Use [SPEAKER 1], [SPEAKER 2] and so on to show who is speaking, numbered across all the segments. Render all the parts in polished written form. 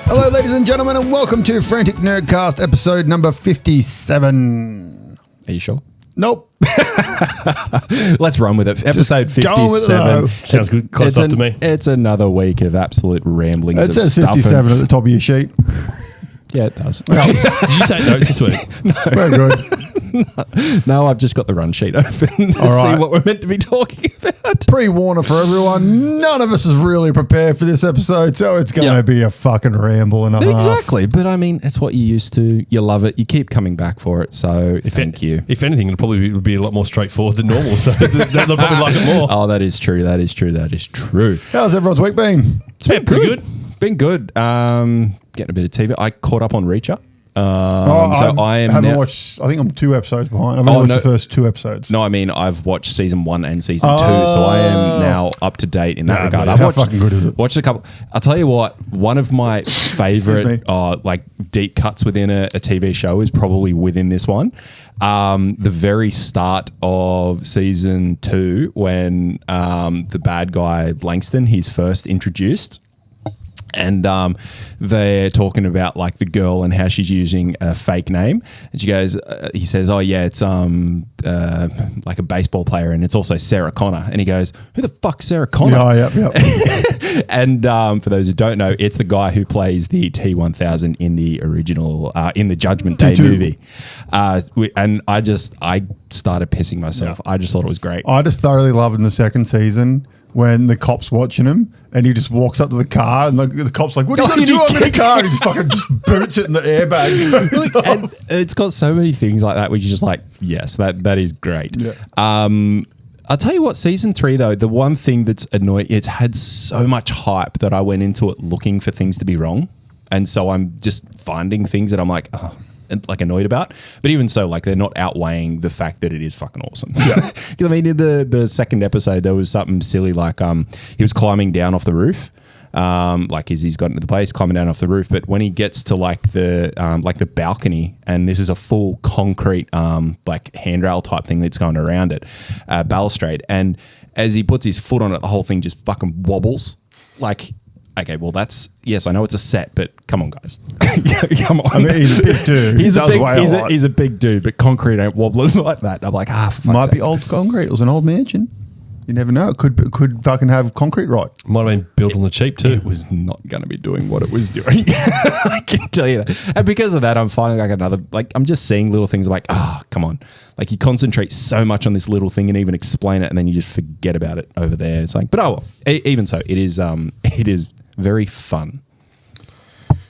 [SPEAKER 1] Hello, ladies and gentlemen, and welcome to Frantic Nerdcast, episode number 57.
[SPEAKER 2] Are you sure?
[SPEAKER 1] Nope.
[SPEAKER 2] Let's run with it. Episode 57.
[SPEAKER 3] Sounds good. Close enough to me.
[SPEAKER 2] It's another week of absolute ramblings.
[SPEAKER 1] It
[SPEAKER 2] of
[SPEAKER 1] says
[SPEAKER 2] stuff
[SPEAKER 1] 57 at the top of your sheet.
[SPEAKER 2] Yeah, it does.
[SPEAKER 3] Did you take notes this week?
[SPEAKER 1] Very good.
[SPEAKER 2] No, I've just got the run sheet open to see what we're meant to be talking about.
[SPEAKER 1] Pre-warner for everyone. None of us is really prepared for this episode, so it's going to be a fucking ramble and a half.
[SPEAKER 2] Exactly. But I mean, it's what you're used to. You love it. You keep coming back for it. So thank you.
[SPEAKER 3] If anything, it'll probably be a lot more straightforward than normal. So they'll probably like it more.
[SPEAKER 2] Oh, that is true. That is true. That is true.
[SPEAKER 1] How's everyone's week been?
[SPEAKER 3] It's been pretty good.
[SPEAKER 2] Been good. Getting a bit of TV. I caught up on Reacher.
[SPEAKER 1] I haven't watched. I think I'm 2 episodes behind. I've only watched the first 2 episodes.
[SPEAKER 2] No, I mean I've watched season 1 and season 2, so I am now up to date in that regard.
[SPEAKER 1] How fucking good is it?
[SPEAKER 2] Watched a couple. I'll tell you what. One of my favorite like deep cuts within a TV show is probably within this one. The very start of season 2, when the bad guy Langston, he's first introduced. And they're talking about like the girl and how she's using a fake name. And she goes, he says, "Oh yeah, it's like a baseball player, and it's also Sarah Connor." And he goes, "Who the fuck's Sarah Connor?"
[SPEAKER 1] Yep.
[SPEAKER 2] And for those who don't know, it's the guy who plays the T-1000 in the original, in the Judgment Day movie. And I started pissing myself. Yeah. I just thought it was great.
[SPEAKER 1] I just thoroughly loved in the second season when the cop's watching him and he just walks up to the car and the cop's like, "What are you going to do in the car?" And he just fucking just boots it in the airbag.
[SPEAKER 2] And it's got so many things like that where you're just like, yes, that is great. Yeah. I'll tell you what, season 3 though, the one thing that's annoying, it's had so much hype that I went into it looking for things to be wrong. And so I'm just finding things that I'm like, oh, like annoyed about. But even so, like they're not outweighing the fact that it is fucking awesome. Yeah. I mean, in the second episode, there was something silly like he was climbing down off the roof. Like as he's got into the place, climbing down off the roof. But when he gets to like the balcony, and this is a full concrete like handrail type thing that's going around it, balustrade. And as he puts his foot on it, the whole thing just fucking wobbles. Like, okay, well yes, I know it's a set, but come on, guys. Come on.
[SPEAKER 1] I mean, he's a big dude.
[SPEAKER 2] He's a big dude, but concrete ain't wobbling like that. I'm like, for fuck's
[SPEAKER 1] might be
[SPEAKER 2] sake.
[SPEAKER 1] old concrete. It was an old mansion. You never know. It could fucking have concrete right.
[SPEAKER 3] Might have been built on the cheap too.
[SPEAKER 2] It was not going to be doing what it was doing. I can tell you that. And because of that, I'm finding I'm just seeing little things like, come on. Like you concentrate so much on this little thing and even explain it, and then you just forget about it over there. It's like, but well, even so, it is very fun.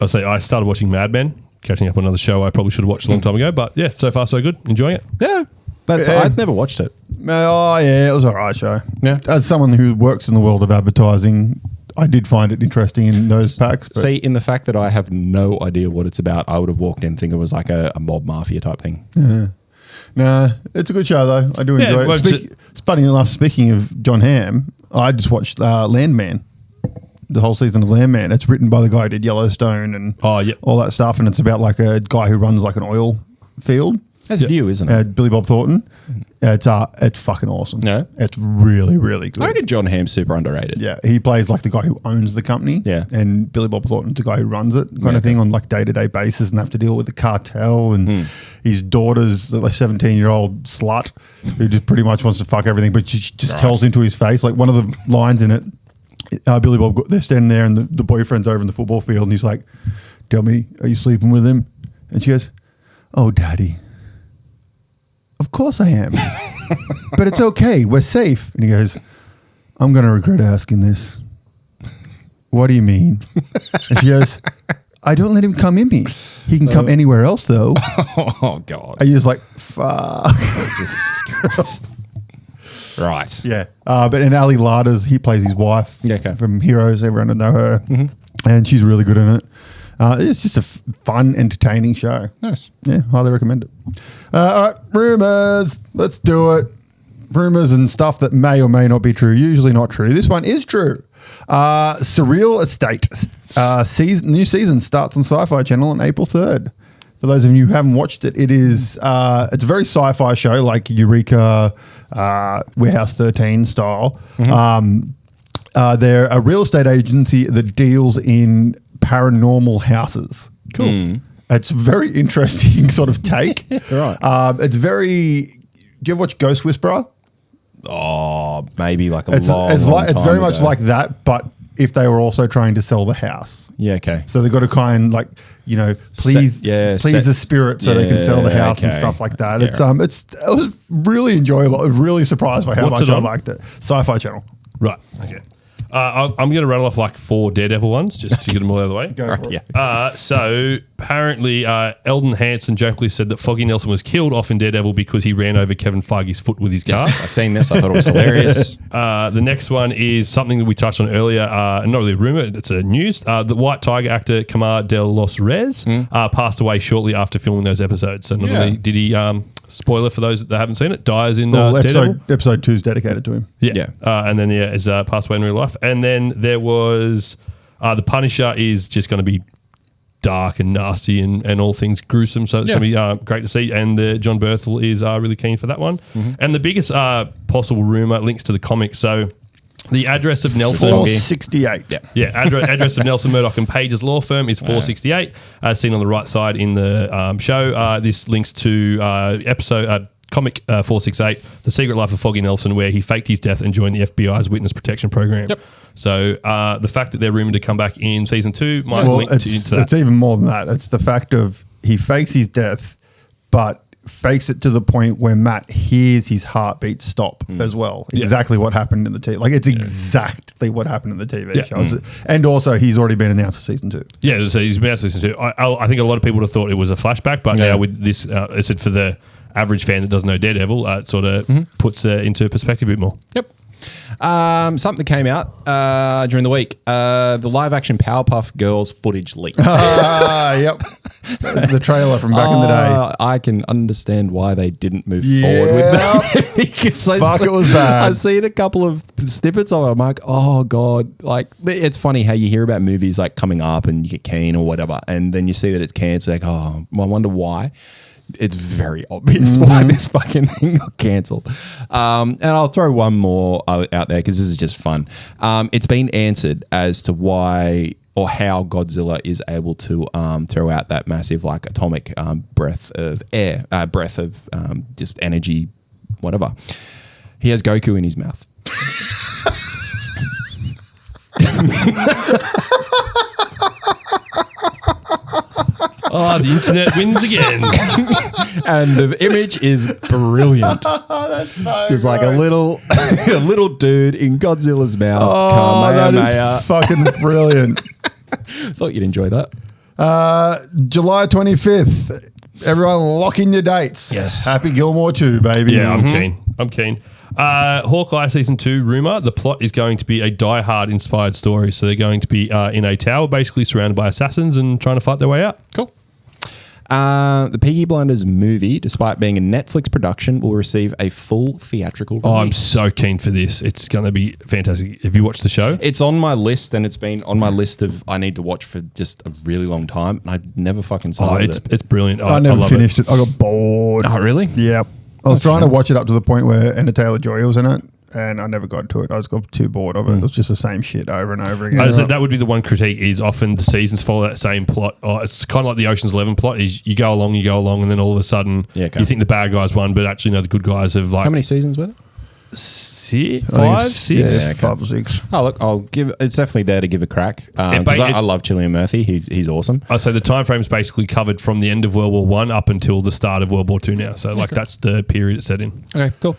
[SPEAKER 3] I'll say I started watching Mad Men, catching up on another show I probably should have watched a long time ago. But yeah, so far so good. Enjoying it.
[SPEAKER 2] Yeah. I've never watched it.
[SPEAKER 1] Oh, yeah, it was an alright show.
[SPEAKER 2] Yeah.
[SPEAKER 1] As someone who works in the world of advertising, I did find it interesting in those packs.
[SPEAKER 2] See, in the fact that I have no idea what it's about, I would have walked in thinking it was like a mob mafia type thing.
[SPEAKER 1] Yeah. Nah, it's a good show though. I do enjoy it. It's funny enough, speaking of John Hamm, I just watched Landman. The whole season of Landman. It's written by the guy who did Yellowstone and all that stuff, and it's about like a guy who runs like an oil field.
[SPEAKER 2] That's you, isn't it?
[SPEAKER 1] Billy Bob Thornton. It's fucking awesome.
[SPEAKER 2] No?
[SPEAKER 1] It's really, really good.
[SPEAKER 2] I reckon John Hamm's super underrated.
[SPEAKER 1] Yeah, he plays like the guy who owns the company.
[SPEAKER 2] Yeah.
[SPEAKER 1] And Billy Bob Thornton's the guy who runs it kind of thing on like day-to-day basis and have to deal with the cartel and his daughter's like 17-year-old slut who just pretty much wants to fuck everything, but she just tells him to his face. Like one of the lines in it, Billy Bob, they're standing there and the boyfriend's over in the football field and he's like, "Tell me, are you sleeping with him?" And she goes, "Oh, Daddy. Of course I am. But it's okay. We're safe." And he goes, "I'm going to regret asking this. What do you mean?" And she goes, "I don't let him come in me. He can come anywhere else though."
[SPEAKER 2] Oh, God.
[SPEAKER 1] And you're just like, fuck.
[SPEAKER 2] Jesus Christ. Right.
[SPEAKER 1] Yeah. But in Ali Larder's, he plays his wife from Heroes. Everyone will know her. Mm-hmm. And she's really good in it. It's just a fun, entertaining show.
[SPEAKER 2] Nice.
[SPEAKER 1] Yeah, highly recommend it. All right, rumours. Let's do it. Rumours and stuff that may or may not be true. Usually not true. This one is true. Surreal Estate. New season starts on Sci-Fi Channel on April 3rd. For those of you who haven't watched it, it's a very sci-fi show like Eureka, Warehouse 13 style. Mm-hmm. They're a real estate agency that deals in paranormal houses.
[SPEAKER 3] Cool.
[SPEAKER 1] It's a very interesting sort of take.
[SPEAKER 2] Right.
[SPEAKER 1] It's very. Do you ever watch Ghost Whisperer?
[SPEAKER 2] Oh, maybe like
[SPEAKER 1] It's very much like that, but if they were also trying to sell the house.
[SPEAKER 2] Yeah, okay.
[SPEAKER 1] So they've got to kind of please the spirit so they can sell the house and stuff like that.
[SPEAKER 2] Yeah,
[SPEAKER 1] It was really enjoyable. I was really surprised by how
[SPEAKER 3] What's
[SPEAKER 1] much
[SPEAKER 3] it
[SPEAKER 1] I
[SPEAKER 3] on?
[SPEAKER 1] liked it. Sci-Fi Channel.
[SPEAKER 3] Right. Okay. I'm going to rattle off like 4 Daredevil ones just to get them all out of the way.
[SPEAKER 1] Go for it.
[SPEAKER 2] Yeah.
[SPEAKER 3] So apparently, Eldon Hansen jokingly said that Foggy Nelson was killed off in Daredevil because he ran over Kevin Feige's foot with his car.
[SPEAKER 2] Yes, I seen this. I thought it was hilarious.
[SPEAKER 3] The next one is something that we touched on earlier, not really a rumor, it's a news. The White Tiger actor Camar de los Reyes passed away shortly after filming those episodes. So not only did he, spoiler for those that haven't seen it, dies in Daredevil.
[SPEAKER 1] Episode 2 is dedicated to him.
[SPEAKER 3] Yeah. And then, is passed away in real life. And then there was The Punisher is just going to be dark and nasty and all things gruesome. So it's going to be great to see. And John Berthel is really keen for that one. And the biggest possible rumor links to the comics. So the address of Nelson...
[SPEAKER 1] 468.
[SPEAKER 3] Address of Nelson Murdoch and Page's law firm is 468, as seen on the right side in the show. This links to episode... Comic 468, The Secret Life of Foggy Nelson, where he faked his death and joined the FBI's witness protection program. Yep. So the fact that they're rumoured to come back in season 2 might link into that.
[SPEAKER 1] It's even more than that. It's the fact of he fakes his death, but fakes it to the point where Matt hears his heartbeat stop as well. Exactly what happened in the TV. Like, it's exactly what happened in the TV show. And also, he's already been announced for season 2.
[SPEAKER 3] Yeah, so he's been announced for season 2. I think a lot of people would have thought it was a flashback, but now with this, I said for the average fan that doesn't know Daredevil, it sort of puts into perspective a bit more.
[SPEAKER 2] Yep. Something came out during the week. The live action Powerpuff Girls footage leaked.
[SPEAKER 1] Yep. The trailer from back in the day.
[SPEAKER 2] I can understand why they didn't move forward with that.
[SPEAKER 1] It was bad.
[SPEAKER 2] I've seen a couple of snippets of it. I'm like, oh God. Like, it's funny how you hear about movies like coming up and you get keen or whatever, and then you see that it's cancelled. Like, oh, I wonder why. It's very obvious why this fucking thing got cancelled. And I'll throw one more out there because this is just fun. It's been answered as to why or how Godzilla is able to throw out that massive like atomic breath of air, breath of just energy, whatever. He has Goku in his mouth.
[SPEAKER 3] Oh, the internet wins again.
[SPEAKER 2] And the image is brilliant.
[SPEAKER 1] That's so
[SPEAKER 2] There's like a little dude in Godzilla's mouth.
[SPEAKER 1] Oh, that is fucking brilliant.
[SPEAKER 2] Thought you'd enjoy that.
[SPEAKER 1] July 25th. Everyone lock in your dates.
[SPEAKER 3] Yes.
[SPEAKER 1] Happy Gilmore 2, baby.
[SPEAKER 3] Yeah, I'm keen. Hawkeye season 2 rumor. The plot is going to be a Die Hard inspired story. So they're going to be in a tower, basically surrounded by assassins and trying to fight their way out.
[SPEAKER 2] Cool. The Peaky Blinders movie, despite being a Netflix production, will receive a full theatrical release.
[SPEAKER 3] Oh, I'm so keen for this. It's going to be fantastic. Have you watched the show?
[SPEAKER 2] It's on my list, and it's been on my list of I need to watch for just a really long time. And I never fucking started it.
[SPEAKER 3] It's brilliant.
[SPEAKER 1] I never finished it. I got bored.
[SPEAKER 2] Oh, really?
[SPEAKER 1] Yeah. I was trying to watch it up to the point where Anya Taylor-Joy was in it, and I never got to it. I got too bored of it. It was just the same shit over and over again.
[SPEAKER 3] I said that would be the one critique is often the seasons follow that same plot. It's kind of like the Ocean's 11 plot is you go along, and then all of a sudden you think the bad guys won, but actually no, the good guys have like...
[SPEAKER 2] How many seasons were there?
[SPEAKER 3] 5, 6?
[SPEAKER 1] Yeah, 5 or 6.
[SPEAKER 2] Oh, look, it's definitely there to give a crack. Because I love Cillian Murphy. He's awesome.
[SPEAKER 3] So the time frame is basically covered from the end of World War One up until the start of World War II now. So that's the period it's set in.
[SPEAKER 2] Okay, cool.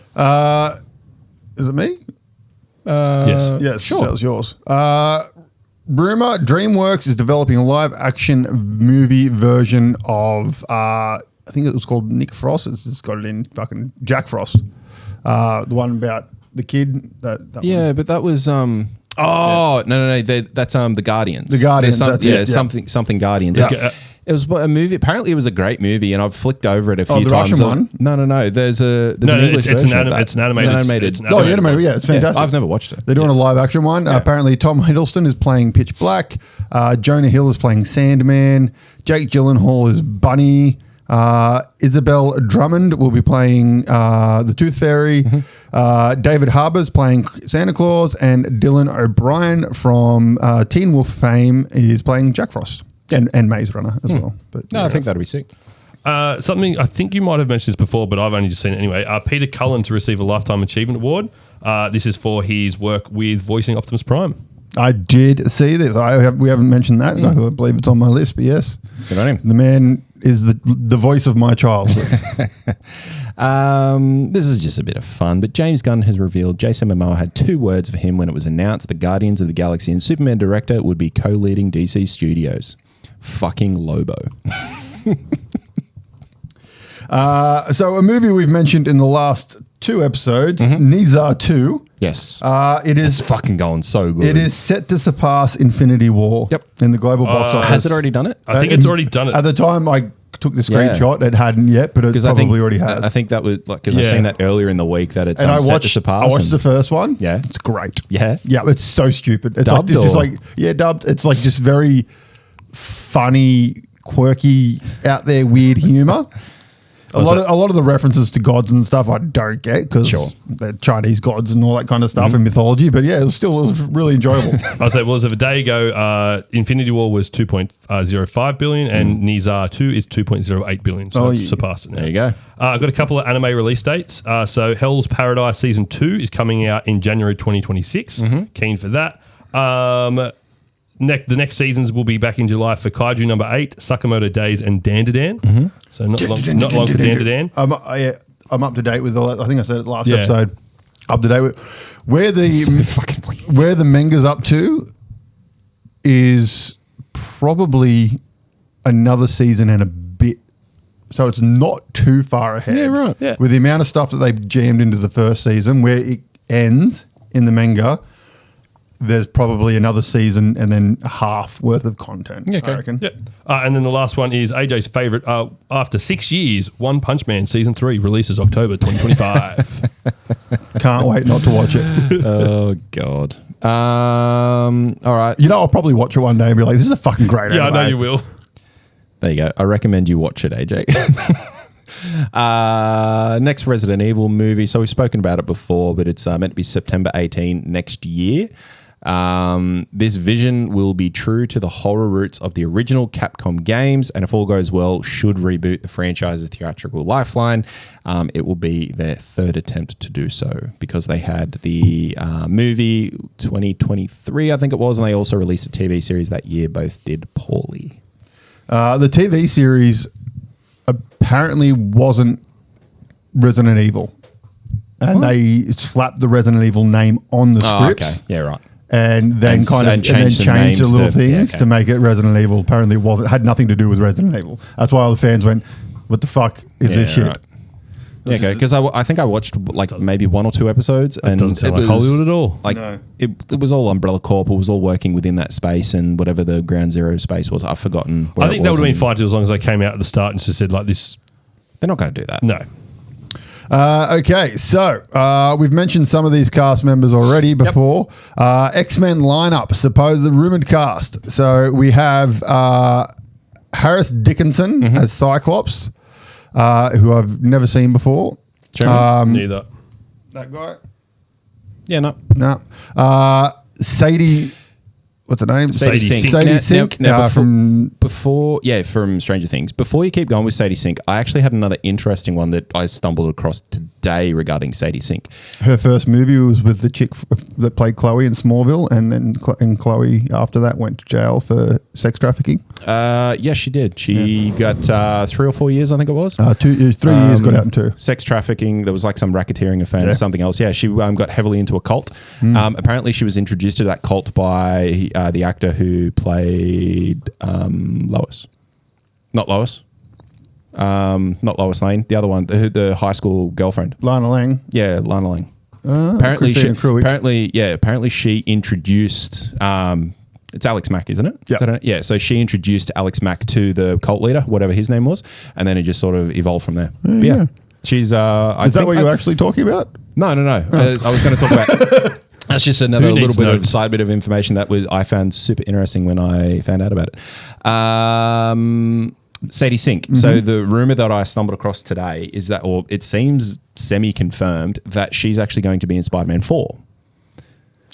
[SPEAKER 1] Is it me?
[SPEAKER 3] Yes.
[SPEAKER 1] Sure. That was yours. Rumor, DreamWorks is developing a live-action movie version of, I think it was called Nick Frost. It's got it in fucking Jack Frost. The one about the kid. That one.
[SPEAKER 2] But that was... No. That's the Guardians.
[SPEAKER 1] The Guardians.
[SPEAKER 2] Something Guardians.
[SPEAKER 1] Yeah.
[SPEAKER 2] It was a movie. Apparently, it was a great movie, and I've flicked over it a few
[SPEAKER 1] the
[SPEAKER 2] times.
[SPEAKER 1] Russian one?
[SPEAKER 2] No. There's an English version of that.
[SPEAKER 3] It's an animated.
[SPEAKER 1] The animated. Yeah, it's fantastic.
[SPEAKER 2] I've never watched it.
[SPEAKER 1] They're doing a live action one.
[SPEAKER 2] Yeah.
[SPEAKER 1] Apparently, Tom Hiddleston is playing Pitch Black. Jonah Hill is playing Sandman. Jake Gyllenhaal is Bunny. Isabel Drummond will be playing the Tooth Fairy. David Harbour's playing Santa Claus, and Dylan O'Brien from Teen Wolf fame is playing Jack Frost and Maze Runner as well. But
[SPEAKER 2] I think that'd be sick.
[SPEAKER 3] Something I think you might have mentioned this before, but I've only just seen it anyway. Peter Cullen to receive a Lifetime Achievement Award. This is for his work with voicing Optimus Prime.
[SPEAKER 1] I did see this. We haven't mentioned that. I believe it's on my list, but yes.
[SPEAKER 2] Good on him.
[SPEAKER 1] The man is the voice of my childhood.
[SPEAKER 2] This is just a bit of fun, but James Gunn has revealed Jason Momoa had 2 words for him when it was announced the Guardians of the Galaxy and Superman director would be co-leading DC Studios. Fucking Lobo.
[SPEAKER 1] So a movie we've mentioned in the last 2 episodes, Nizar 2.
[SPEAKER 2] Yes.
[SPEAKER 1] It's
[SPEAKER 2] fucking going so good.
[SPEAKER 1] It is set to surpass Infinity War in the global box office.
[SPEAKER 2] Has it already done it?
[SPEAKER 3] I think it's already done it.
[SPEAKER 1] At the time I took the screenshot, it hadn't yet, but it probably already has.
[SPEAKER 2] I think that was because I've seen that earlier in the week that it's set to surpass.
[SPEAKER 1] I watched the first one.
[SPEAKER 2] Yeah.
[SPEAKER 1] It's great.
[SPEAKER 2] Yeah.
[SPEAKER 1] Yeah, it's so stupid. It's
[SPEAKER 2] dubbed
[SPEAKER 1] dubbed. It's like just very funny, quirky, out there, weird humor. A lot of the references to gods and stuff I don't get because they're Chinese gods and all that kind of stuff and mythology. But yeah, it was really enjoyable.
[SPEAKER 3] I say, well, as of a day ago, Infinity War was 2.05 billion and Nizar 2 is 2.08 billion. So that's surpassed it now.
[SPEAKER 2] There you go.
[SPEAKER 3] I've got a couple of anime release dates. So Hell's Paradise Season 2 is coming out in January 2026. Keen for that. The next seasons will be back in July for Kaiju number 8, Sakamoto Days, and Dandadan. So not long for Dandadan.
[SPEAKER 1] I'm up to date with all that. I think I said it last episode. Up to date with where the manga's up to is probably another season and a bit. So it's not too far ahead.
[SPEAKER 2] Yeah, right. Yeah.
[SPEAKER 1] With the amount of stuff that they've jammed into the first season, where it ends in the manga, there's probably another season and then a half worth of content, I reckon.
[SPEAKER 3] Yep. And then the last one is AJ's favourite. After 6 years, One Punch Man Season 3 releases October 2025.
[SPEAKER 1] Can't wait not to watch it.
[SPEAKER 2] Oh, God. All right.
[SPEAKER 1] I'll probably watch it one day and be like, this is a fucking great anime.
[SPEAKER 3] I know you will.
[SPEAKER 2] There you go. I recommend you watch it, AJ. Next Resident Evil movie. So we've spoken about it before, but it's meant to be September 18 next year. This vision will be true to the horror roots of the original Capcom games, and if all goes well, should reboot the franchise's theatrical lifeline. It will be their 3rd attempt to do so because they had the movie 2023, I think it was, and they also released a TV series that year. Both did poorly.
[SPEAKER 1] The TV series apparently wasn't Resident Evil, and they slapped the Resident Evil name on the scripts.
[SPEAKER 2] Okay. Yeah, right.
[SPEAKER 1] And then changed the little things to make it Resident Evil. Apparently, it had nothing to do with Resident Evil. That's why all the fans went, "What the fuck is this shit?"
[SPEAKER 2] Right. Yeah, okay. Because I think I watched maybe 1 or 2 episodes, and
[SPEAKER 3] doesn't sound like Hollywood at all.
[SPEAKER 2] It was all Umbrella Corp. It was all working within that space and whatever the Ground Zero space was. I've forgotten.
[SPEAKER 3] I think that would have been fine too, as long as they came out at the start and just said like this.
[SPEAKER 2] They're not going to do that.
[SPEAKER 3] No.
[SPEAKER 1] Okay, so we've mentioned some of these cast members already before. X-Men lineup, supposed rumored cast. So we have Harris Dickinson as Cyclops, who I've never seen before.
[SPEAKER 3] Neither.
[SPEAKER 1] That guy?
[SPEAKER 2] Yeah, no.
[SPEAKER 1] No. Sadie... What's her name?
[SPEAKER 2] Sadie Sink.
[SPEAKER 1] Sadie Sink
[SPEAKER 2] from Stranger Things. Before you keep going with Sadie Sink, I actually had another interesting one that I stumbled across today regarding Sadie Sink.
[SPEAKER 1] Her first movie was with the chick that played Chloe in Smallville, and then Chloe after that went to jail for sex trafficking.
[SPEAKER 2] Yes, she did. She got 3 or 4 years, I think it was.
[SPEAKER 1] 3 years, got out in 2.
[SPEAKER 2] Sex trafficking. There was like some racketeering offense, something else. Yeah, she got heavily into a cult. Apparently, she was introduced to that cult by the actor who played Lois. Not Lois. Not Lois Lane. The other one, the high school girlfriend.
[SPEAKER 1] Lana Lang.
[SPEAKER 2] Yeah, Lana Lang. Apparently she introduced... it's Alex Mack, isn't it?
[SPEAKER 1] Yeah.
[SPEAKER 2] Yeah, so she introduced Alex Mack to the cult leader, whatever his name was, and then it just sort of evolved from there. Yeah. She's...
[SPEAKER 1] Is that what you're actually talking about?
[SPEAKER 2] No. I was going to talk about... That's just another little bit of side bit of information that I found super interesting when I found out about it. Sadie Sink. So the rumor that I stumbled across today is that, or it seems semi-confirmed, that she's actually going to be in Spider-Man 4.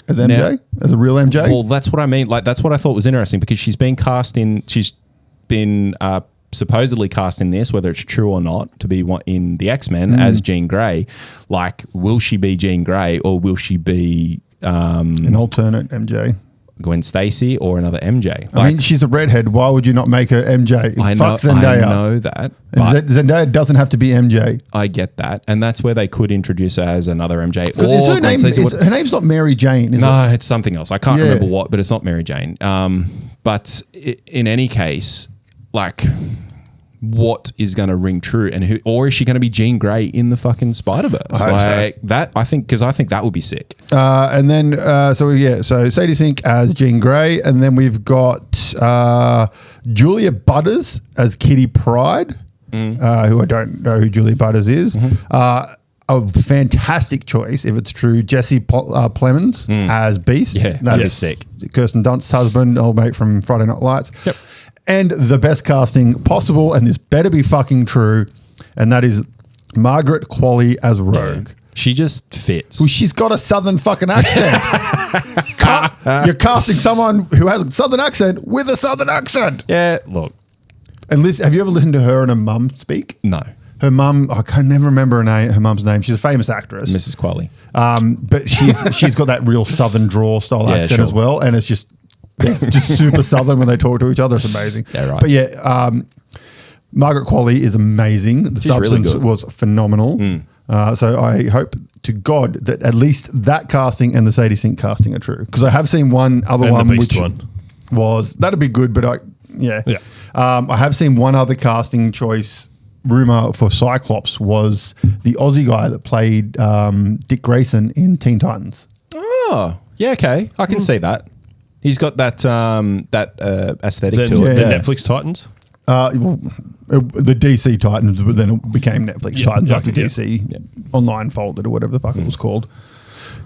[SPEAKER 1] As MJ? Now, as a real MJ?
[SPEAKER 2] Well, that's what I mean. Like, that's what I thought was interesting, because she's been supposedly cast in this, whether it's true or not, to be in the X-Men as Jean Grey. Like, will she be Jean Grey, or will she be
[SPEAKER 1] an alternate MJ?
[SPEAKER 2] Gwen Stacy or another MJ.
[SPEAKER 1] I mean, she's a redhead. Why would you not make her MJ? Fuck Zendaya.
[SPEAKER 2] I know that.
[SPEAKER 1] Zendaya doesn't have to be MJ.
[SPEAKER 2] I get that. And that's where they could introduce her as another MJ.
[SPEAKER 1] Her name's not Mary Jane, is it?
[SPEAKER 2] No, it's something else. I can't remember what, but it's not Mary Jane. But in any case, like, what is going to ring true, and or is she going to be Jean Grey in the fucking Spider-Verse? That I think that would be sick.
[SPEAKER 1] And then so Sadie Sink as Jean Grey, and then we've got Julia Butters as Kitty Pryde, who I don't know who Julia Butters is. A fantastic choice, if it's true. Jesse Plemons as Beast.
[SPEAKER 2] Yeah, that is sick.
[SPEAKER 1] Kirsten Dunst's husband, old mate from Friday Night Lights.
[SPEAKER 2] Yep.
[SPEAKER 1] And the best casting possible, and this better be fucking true, and that is Margaret Qualley as Rogue.
[SPEAKER 2] Yeah. She just fits.
[SPEAKER 1] Well, she's got a southern fucking accent. You're casting someone who has a southern accent with a southern accent.
[SPEAKER 2] Yeah, look.
[SPEAKER 1] And have you ever listened to her and her mum speak?
[SPEAKER 2] No.
[SPEAKER 1] Her mum, I can never remember her mum's name. She's a famous actress.
[SPEAKER 2] Mrs. Qualley.
[SPEAKER 1] But she's got that real southern drawl style accent as well, and it's just super southern when they talk to each other. It's amazing.
[SPEAKER 2] Yeah, right.
[SPEAKER 1] But Margaret Qualley is amazing. The substance was phenomenal. So I hope to God that at least that casting and the Sadie Sink casting are true, because I have seen one other one, which was that'd be good. But I have seen one other casting choice rumor for Cyclops was the Aussie guy that played Dick Grayson in Teen Titans.
[SPEAKER 2] Oh, yeah, okay, I can see that. He's got that aesthetic to it.
[SPEAKER 3] The Netflix Titans?
[SPEAKER 1] The DC Titans, but then it became Netflix Titans after DC Online folded or whatever the fuck it was called.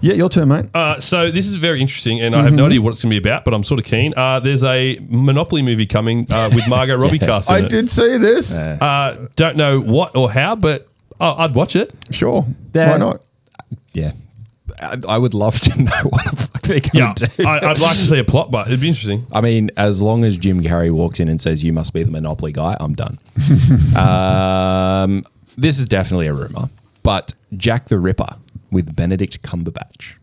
[SPEAKER 1] Yeah, your turn, mate.
[SPEAKER 3] So this is very interesting, and I have no idea what it's going to be about, but I'm sort of keen. There's a Monopoly movie coming with Margot Robbie cast in it.
[SPEAKER 1] I did see this.
[SPEAKER 3] Don't know what or how, but I'd watch it.
[SPEAKER 1] Sure. Why not?
[SPEAKER 2] Yeah. I would love to know what the fuck they're going to do.
[SPEAKER 3] I'd like to see a plot, but it'd be interesting.
[SPEAKER 2] I mean, as long as Jim Carrey walks in and says, "You must be the Monopoly guy," I'm done. This is definitely a rumor, but Jack the Ripper with Benedict Cumberbatch.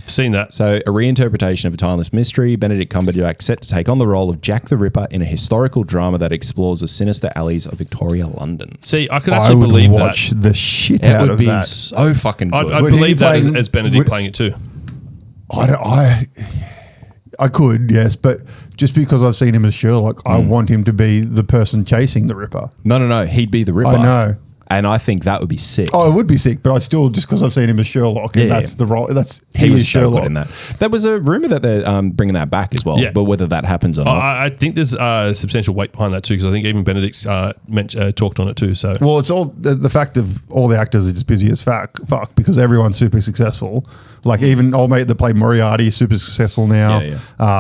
[SPEAKER 3] Seen that.
[SPEAKER 2] So, a reinterpretation of a timeless mystery. Benedict Cumberbatch set to take on the role of Jack the Ripper in a historical drama that explores the sinister alleys of Victoria, London.
[SPEAKER 3] See, I could actually believe that.
[SPEAKER 1] I would watch the shit out of that.
[SPEAKER 2] It would be so fucking good.
[SPEAKER 3] I'd believe that as Benedict playing it too.
[SPEAKER 1] I could, yes, but just because I've seen him as Sherlock, I want him to be the person chasing the Ripper.
[SPEAKER 2] No. He'd be the Ripper.
[SPEAKER 1] I know.
[SPEAKER 2] And I think that would be sick.
[SPEAKER 1] Oh, it would be sick, but I still, just because I've seen him as Sherlock, and that's the role. He was so
[SPEAKER 2] Sherlock good in that. There was a rumor that they're bringing that back as well, but whether that happens or not,
[SPEAKER 3] I think there's substantial weight behind that too, because I think even Benedict's talked on it too. So,
[SPEAKER 1] well, it's all the fact of all the actors are just busy as fuck because everyone's super successful. Like even old mate that played Moriarty is super successful now.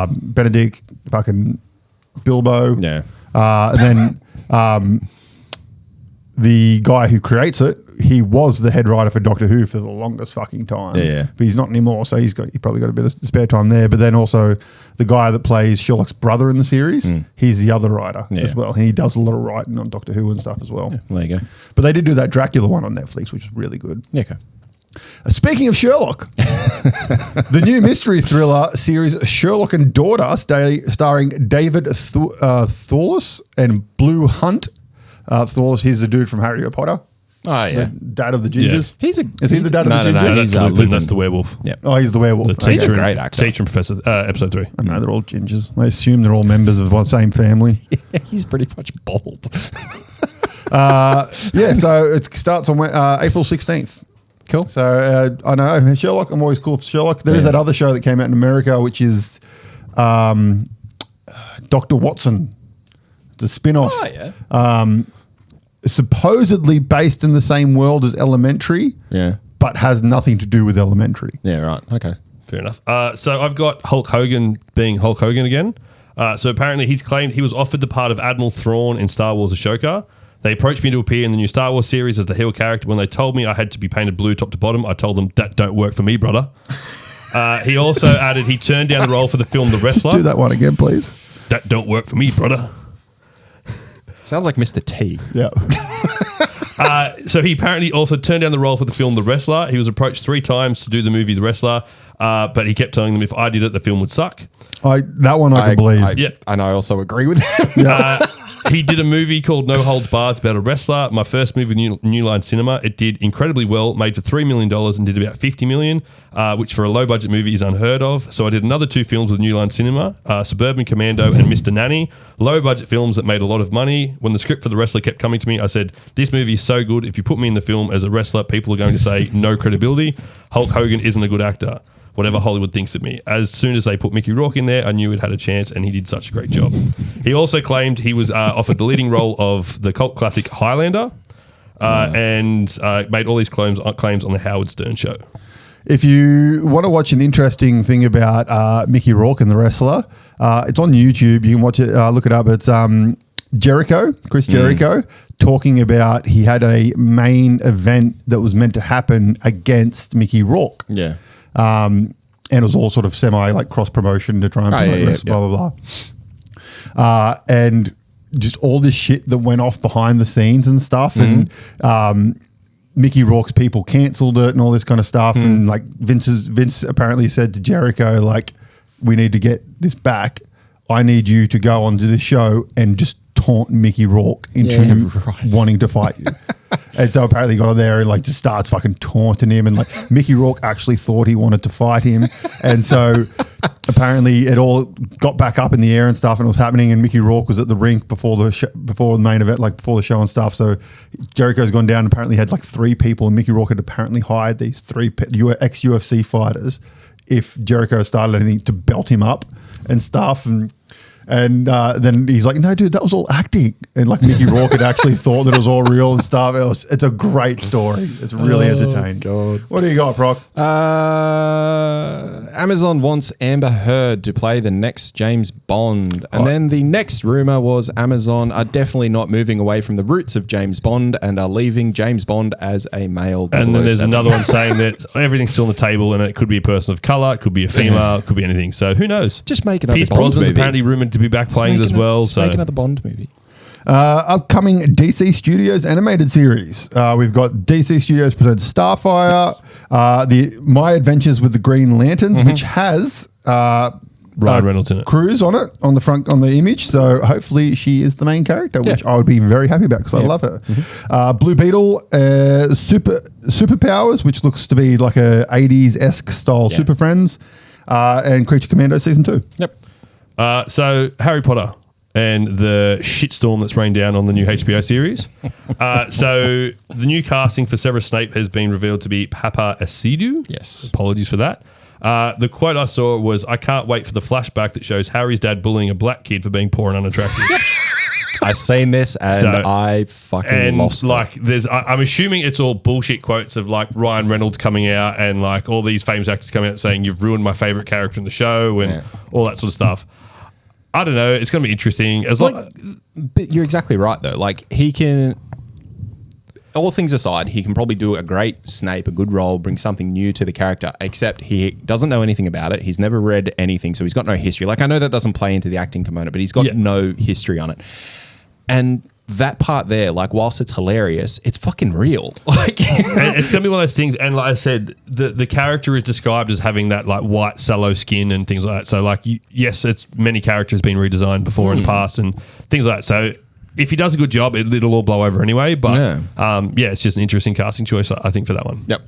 [SPEAKER 1] Benedict, fucking Bilbo.
[SPEAKER 2] Yeah,
[SPEAKER 1] and then. The guy who creates it, he was the head writer for Doctor Who for the longest fucking time.
[SPEAKER 2] Yeah.
[SPEAKER 1] But he's not anymore, so he's probably got a bit of spare time there. But then also the guy that plays Sherlock's brother in the series, he's the other writer as well. And he does a lot of writing on Doctor Who and stuff as well.
[SPEAKER 2] Yeah, there you go.
[SPEAKER 1] But they did do that Dracula one on Netflix, which is really good.
[SPEAKER 2] Yeah, okay.
[SPEAKER 1] Speaking of Sherlock, the new mystery thriller series Sherlock and Daughter, starring David Thewlis and Blue Hunt. Thewlis, he's the dude from Harry Potter.
[SPEAKER 2] Oh, yeah.
[SPEAKER 1] The dad of the gingers.
[SPEAKER 2] Yeah.
[SPEAKER 1] Is he the dad of the gingers?
[SPEAKER 3] No, that's the werewolf.
[SPEAKER 2] Yeah.
[SPEAKER 1] Oh, he's the werewolf.
[SPEAKER 3] The
[SPEAKER 2] He's a great actor.
[SPEAKER 3] Teacher and Professor, episode 3.
[SPEAKER 1] I know, they're all gingers. I assume they're all members of one same family.
[SPEAKER 2] He's pretty much bald.
[SPEAKER 1] So it starts on April 16th.
[SPEAKER 2] Cool.
[SPEAKER 1] So I know Sherlock. I'm always cool for Sherlock. There is that other show that came out in America, which is Dr. Watson. It's a spin-off.
[SPEAKER 2] Oh, yeah.
[SPEAKER 1] Supposedly based in the same world as Elementary.
[SPEAKER 2] Yeah.
[SPEAKER 1] But has nothing to do with Elementary.
[SPEAKER 2] Yeah, right. Okay.
[SPEAKER 3] Fair enough. So I've got Hulk Hogan being Hulk Hogan again. So apparently he's claimed he was offered the part of Admiral Thrawn in Star Wars Ashoka. They approached me to appear in the new Star Wars series as the heel character. When they told me I had to be painted blue top to bottom, I told them, that don't work for me, brother. He also added he turned down the role for the film The Wrestler.
[SPEAKER 1] Just do that one again, please.
[SPEAKER 3] That don't work for me, brother.
[SPEAKER 2] Sounds like Mr. T.
[SPEAKER 1] Yeah.
[SPEAKER 3] So he apparently also turned down the role for the film The Wrestler. He was approached 3 times to do the movie The Wrestler, but he kept telling them if I did it, the film would suck.
[SPEAKER 1] That one I can believe.
[SPEAKER 3] Yeah.
[SPEAKER 2] And I also agree with him.
[SPEAKER 3] He did a movie called No Holds Barred about a wrestler. My first movie with New Line Cinema. It did incredibly well, made for $3 million and did about $50 million, which for a low-budget movie is unheard of. So I did another 2 films with New Line Cinema, Suburban Commando and Mr. Nanny. Low-budget films that made a lot of money. When the script for The Wrestler kept coming to me, I said, this movie is so good. If you put me in the film as a wrestler, people are going to say no credibility. Hulk Hogan isn't a good actor. Whatever Hollywood thinks of me. As soon as they put Mickey Rourke in there, I knew it had a chance, and he did such a great job. He also claimed he was offered the leading role of the cult classic Highlander, and made all these claims on the Howard Stern show.
[SPEAKER 1] If you want to watch an interesting thing about Mickey Rourke and The Wrestler, it's on YouTube. You can watch it, look it up. It's Chris Jericho, talking about he had a main event that was meant to happen against Mickey Rourke.
[SPEAKER 2] Yeah.
[SPEAKER 1] And it was all sort of semi like cross promotion to try and promote wrestling, blah, blah, blah. And just all this shit that went off behind the scenes and stuff. And Mickey Rourke's people cancelled it and all this kind of stuff. And like Vince apparently said to Jericho, like, we need to get this back. I need you to go onto the show and just taunt Mickey Rourke into wanting to fight you. And so apparently he got on there and like just starts fucking taunting him, and like Mickey Rourke actually thought he wanted to fight him, and so apparently it all got back up in the air and stuff, and it was happening, and Mickey Rourke was at the rink before the main event, like before the show and stuff. So Jericho's gone down and apparently had like 3 people, and Mickey Rourke had apparently hired these 3 ex-UFC fighters if Jericho started anything to belt him up and stuff, and then he's like, no, dude, that was all acting. And like Mickey Rourke had actually thought that it was all real and stuff. It's a great story. It's really entertaining.
[SPEAKER 2] God.
[SPEAKER 1] What do you got, Proc?
[SPEAKER 2] Amazon wants Amber Heard to play the next James Bond. And then the next rumor was Amazon are definitely not moving away from the roots of James Bond and are leaving James Bond as a male 007.
[SPEAKER 3] And then there's another one saying that everything's still on the table and it could be a person of color, it could be a female, it could be anything. So who knows?
[SPEAKER 2] Just make another
[SPEAKER 3] Pierce
[SPEAKER 2] Bond
[SPEAKER 3] Brosnan's
[SPEAKER 2] movie.
[SPEAKER 3] apparently rumored to be back playing it as well.
[SPEAKER 2] So make another Bond movie.
[SPEAKER 1] Upcoming DC Studios animated series. We've got DC Studios presents Starfire, My Adventures with the Green Lanterns, which has
[SPEAKER 3] Ryan Reynolds in it.
[SPEAKER 1] Cruz on it, on the front, on the image. So hopefully she is the main character, which I would be very happy about because I love her. Blue Beetle, Superpowers, which looks to be like a 80s-esque style Super Friends, and Creature Commando Season 2.
[SPEAKER 2] Yep.
[SPEAKER 3] So Harry Potter and the shitstorm that's rained down on the new HBO series. So the new casting for Severus Snape has been revealed to be Papa Asidu.
[SPEAKER 2] Yes.
[SPEAKER 3] Apologies for that. The quote I saw was, I can't wait for the flashback that shows Harry's dad bullying a black kid for being poor and unattractive.
[SPEAKER 2] I seen this and I fucking lost
[SPEAKER 3] like, I'm assuming it's all bullshit quotes of like Ryan Reynolds coming out and like all these famous actors coming out saying you've ruined my favorite character in the show and all that sort of stuff. I don't know. It's going to be interesting.
[SPEAKER 2] But you're exactly right though. Like he can, all things aside, he can probably do a great Snape, a good role, bring something new to the character, except he doesn't know anything about it. He's never read anything, so he's got no history. Like I know that doesn't play into the acting component, but he's got no history on it. And that part there, like whilst it's hilarious, it's fucking real. Like
[SPEAKER 3] it's gonna be one of those things. And like I said, the character is described as having that like white sallow skin and things like that. So like yes, it's many characters been redesigned before in the past and things like that. So if he does a good job, it'll all blow over anyway. But it's just an interesting casting choice, I think, for that one.
[SPEAKER 2] Yep.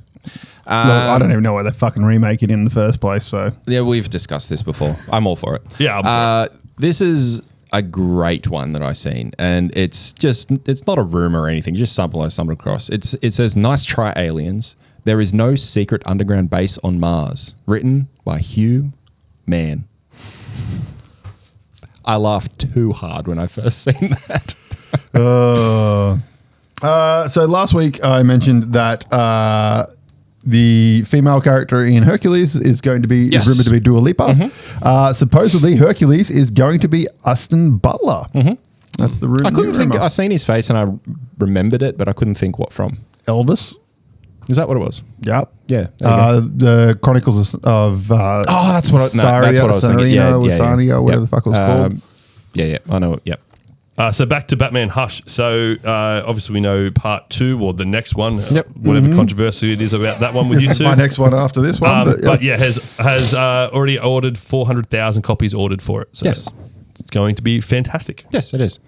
[SPEAKER 1] I don't even know why they fucking remake it in the first place. So
[SPEAKER 2] yeah, we've discussed this before. I'm all for it.
[SPEAKER 3] Yeah, I'm for it.
[SPEAKER 2] This is a great one that I've seen, and it's not a rumor or anything, just something I stumbled across. It says, nice try, aliens. There is no secret underground base on Mars. Written by Hugh Mann. I laughed too hard when I first seen that.
[SPEAKER 1] So last week I mentioned that the female character in Hercules is going to be
[SPEAKER 2] Yes.
[SPEAKER 1] rumored to be Dua Lipa. Supposedly, Hercules is going to be Austin Butler. That's the rumor.
[SPEAKER 2] I couldn't think. I seen his face and I remembered it, but I couldn't think what from.
[SPEAKER 1] Elvis.
[SPEAKER 2] Is that what it was?
[SPEAKER 1] Yep.
[SPEAKER 2] Yeah. there you go.
[SPEAKER 1] The Chronicles of
[SPEAKER 2] That's what I was thinking.
[SPEAKER 1] Saria, whatever the fuck it was called.
[SPEAKER 2] Yeah. I know. Yep.
[SPEAKER 3] So back to Batman Hush. So obviously we know part 2 or the next one,
[SPEAKER 2] Yep.
[SPEAKER 3] whatever controversy it is about that one with you two.
[SPEAKER 1] My next one after this one.
[SPEAKER 3] But has already ordered 400,000 copies ordered for it. So
[SPEAKER 2] Yes.
[SPEAKER 3] it's going to be fantastic.
[SPEAKER 2] Yes, it is.